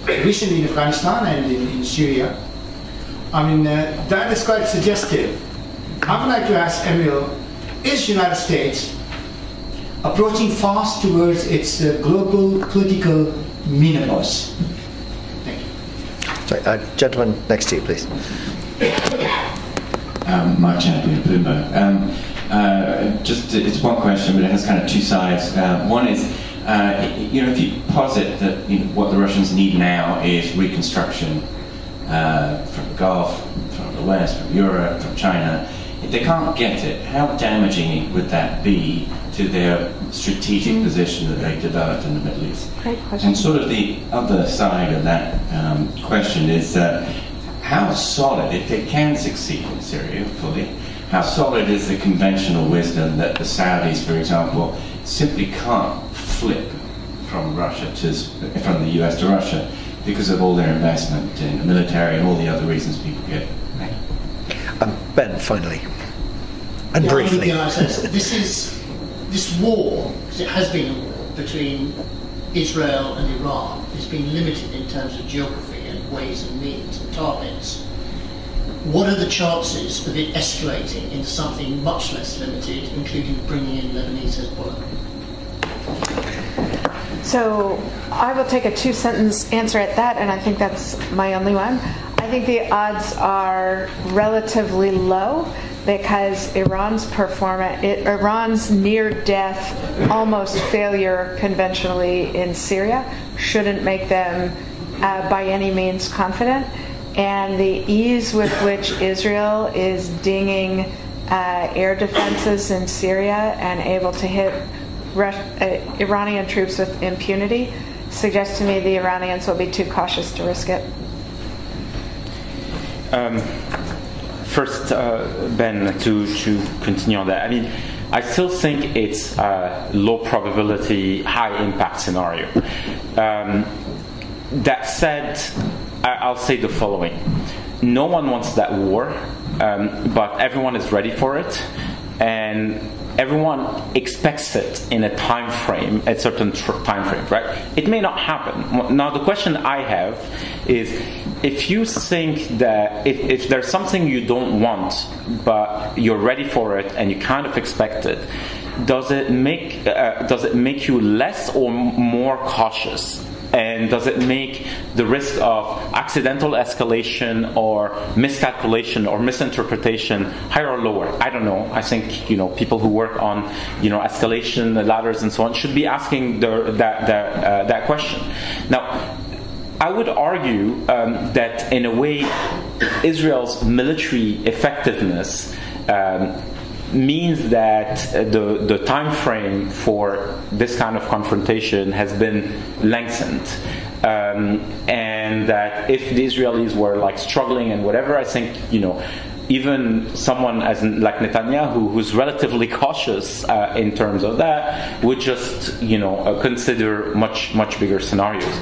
recently in Afghanistan and in Syria, I mean, that is quite suggestive. I would like to ask Emile, is the United States approaching fast towards its global political menopause? Thank you. Sorry, gentleman next to you, please. Mark Champion, Bloomberg. Just it's one question, but it has kind of two sides. One is, if you posit that what the Russians need now is reconstruction from the Gulf, from the West, from Europe, from China, if they can't get it, how damaging would that be to their strategic position that they developed in the Middle East? Great question. And sort of the other side of that question is how solid, if they can succeed in Syria fully, how solid is the conventional wisdom that the Saudis, for example, simply can't flip from the US to Russia because of all their investment in the military and all the other reasons people get? Ben, finally, and briefly. This war, because it has been a war between Israel and Iran, has been limited in terms of geography and ways and means and targets. What are the chances of it escalating into something much less limited, including bringing in Lebanese Hezbollah? So I will take a two-sentence answer at that, and I think that's my only one. I think the odds are relatively low because Iran's near-death, almost failure conventionally in Syria shouldn't make them by any means confident. And the ease with which Israel is dinging air defenses in Syria and able to hit Iranian troops with impunity suggests to me the Iranians will be too cautious to risk it. First, Ben, to continue on that, I mean, I still think it's a low probability, high impact scenario. That said, I'll say the following. No one wants that war, but everyone is ready for it, and everyone expects it in a time frame, a certain time frame, right? It may not happen. Now, the question I have is, if you think that if there's something you don't want, but you're ready for it and you kind of expect it, does it make you less or more cautious? And does it make the risk of accidental escalation or miscalculation or misinterpretation higher or lower? I don't know. I think people who work on escalation ladders and so on should be asking that question. Now, I would argue that in a way, Israel's military effectiveness means that the time frame for this kind of confrontation has been lengthened, and that if the Israelis were struggling and whatever, I think even someone like Netanyahu, who's relatively cautious in terms of that, would just consider much bigger scenarios.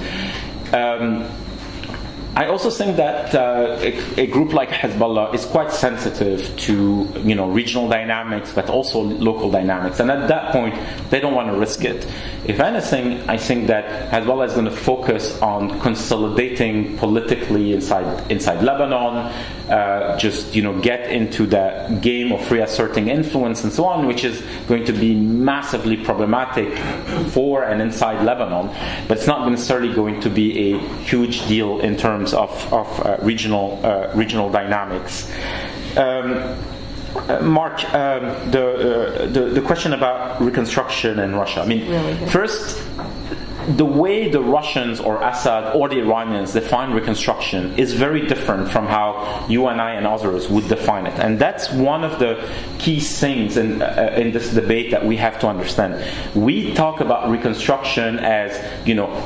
I also think that a group like Hezbollah is quite sensitive to regional dynamics, but also local dynamics, and at that point they don't want to risk it. If anything, I think that Hezbollah is going to focus on consolidating politically inside Lebanon, just get into the game of reasserting influence and so on, which is going to be massively problematic for and inside Lebanon, but it's not necessarily going to be a huge deal in terms of regional dynamics. Mark, the question about reconstruction in Russia. I mean, first, the way the Russians or Assad or the Iranians define reconstruction is very different from how you and I and others would define it. And that's one of the key things in this debate that we have to understand. We talk about reconstruction as,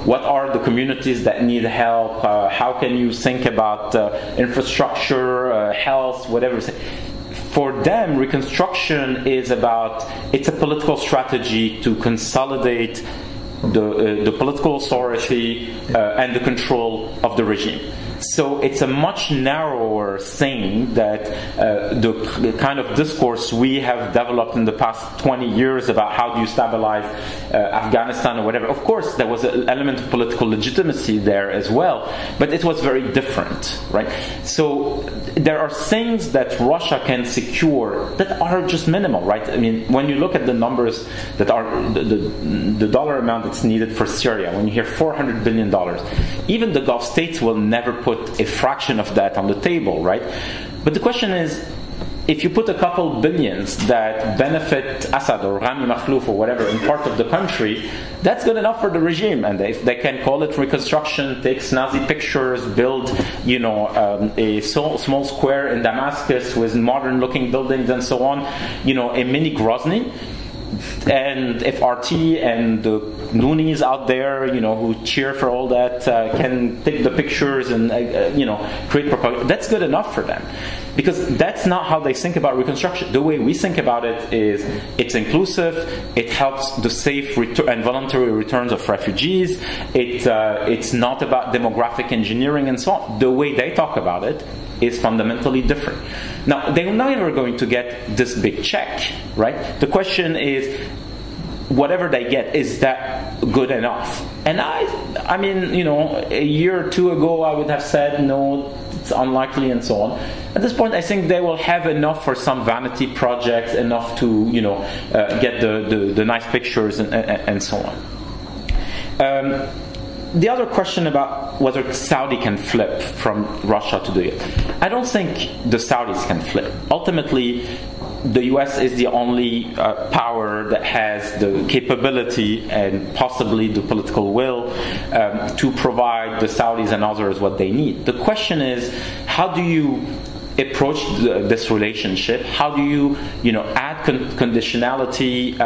what are the communities that need help? How can you think about infrastructure, health, whatever. For them, reconstruction is it's a political strategy to consolidate the political authority and the control of the regime. So it's a much narrower thing that the kind of discourse we have developed in the past 20 years about how do you stabilize Afghanistan or whatever. Of course, there was an element of political legitimacy there as well, but it was very different, right? So there are things that Russia can secure that are just minimal, right? I mean, when you look at the numbers that are the dollar amount that's needed for Syria, when you hear $400 billion, even the Gulf states will never put a fraction of that on the table, right? But the question is, if you put a couple billions that benefit Assad or Rami Makhlouf or whatever in part of the country, that's good enough for the regime. And if they can call it reconstruction, take snazzy pictures, build, a small square in Damascus with modern-looking buildings and so on, a mini Grozny. And if RT and the loonies out there, who cheer for all that, can take the pictures and, create propaganda, that's good enough for them. Because that's not how they think about reconstruction. The way we think about it is it's inclusive, it helps the safe and voluntary returns of refugees, it's not about demographic engineering and so on. The way they talk about it is fundamentally different. Now, they're never going to get this big check, right? The question is, whatever they get, is that good enough? And I mean, a year or two ago, I would have said, no, it's unlikely and so on. At this point, I think they will have enough for some vanity projects, enough to, get the nice pictures and so on. The other question about whether Saudi can flip from Russia to the US. I don't think the Saudis can flip. Ultimately, the US is the only power that has the capability and possibly the political will to provide the Saudis and others what they need. The question is, how do you approach this relationship? How do you, add conditionality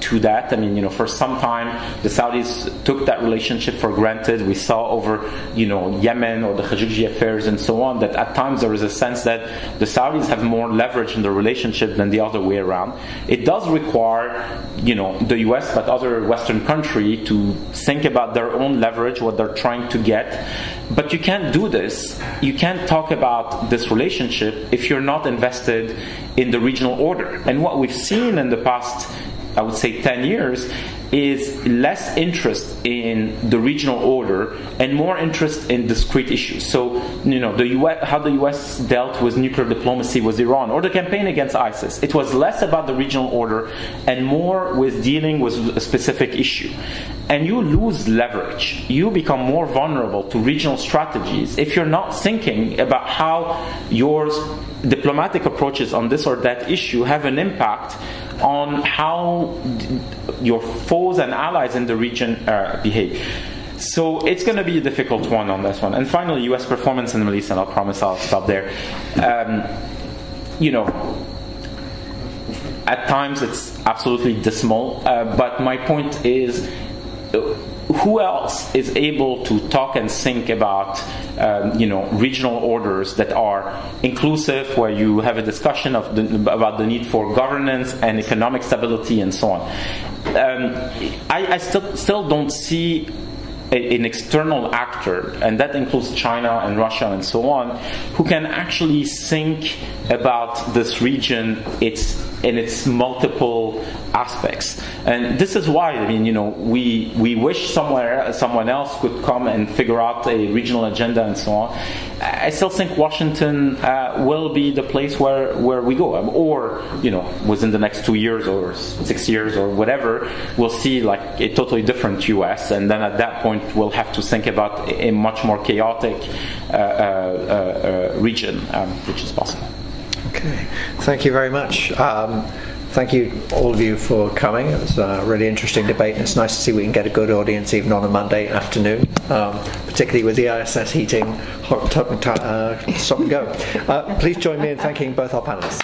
to that? I mean, for some time, the Saudis took that relationship for granted. We saw over, Yemen or the Khashoggi affairs and so on, that at times there is a sense that the Saudis have more leverage in the relationship than the other way around. It does require, the US, but other Western countries to think about their own leverage, what they're trying to get. But you can't do this. You can't talk about this relationship if you're not invested in the regional order. And what we've seen in the past, I would say 10 years, is less interest in the regional order and more interest in discrete issues. So, the US, how the US dealt with nuclear diplomacy with Iran or the campaign against ISIS, it was less about the regional order and more with dealing with a specific issue. And you lose leverage. You become more vulnerable to regional strategies if you're not thinking about how your diplomatic approaches on this or that issue have an impact on how your foes and allies in the region behave. So it's going to be a difficult one on this one. And finally, US performance in the Middle East, and I promise I'll stop there. At times it's absolutely dismal, but my point is, who else is able to talk and think about regional orders that are inclusive, where you have a discussion about the need for governance and economic stability and so on? I still don't see an external actor, and that includes China and Russia and so on, who can actually think about this region in its multiple aspects. And this is why, I mean, we wish someone else could come and figure out a regional agenda and so on. I still think Washington will be the place where we go, or within the next 2 years or 6 years or whatever, we'll see like a totally different U.S. and then at that point we'll have to think about a much more chaotic region, which is possible. Okay, thank you very much. Thank you, all of you, for coming. It was a really interesting debate, and it's nice to see we can get a good audience even on a Monday afternoon, particularly with the ISS heating stop and go. Please join me in thanking both our panelists.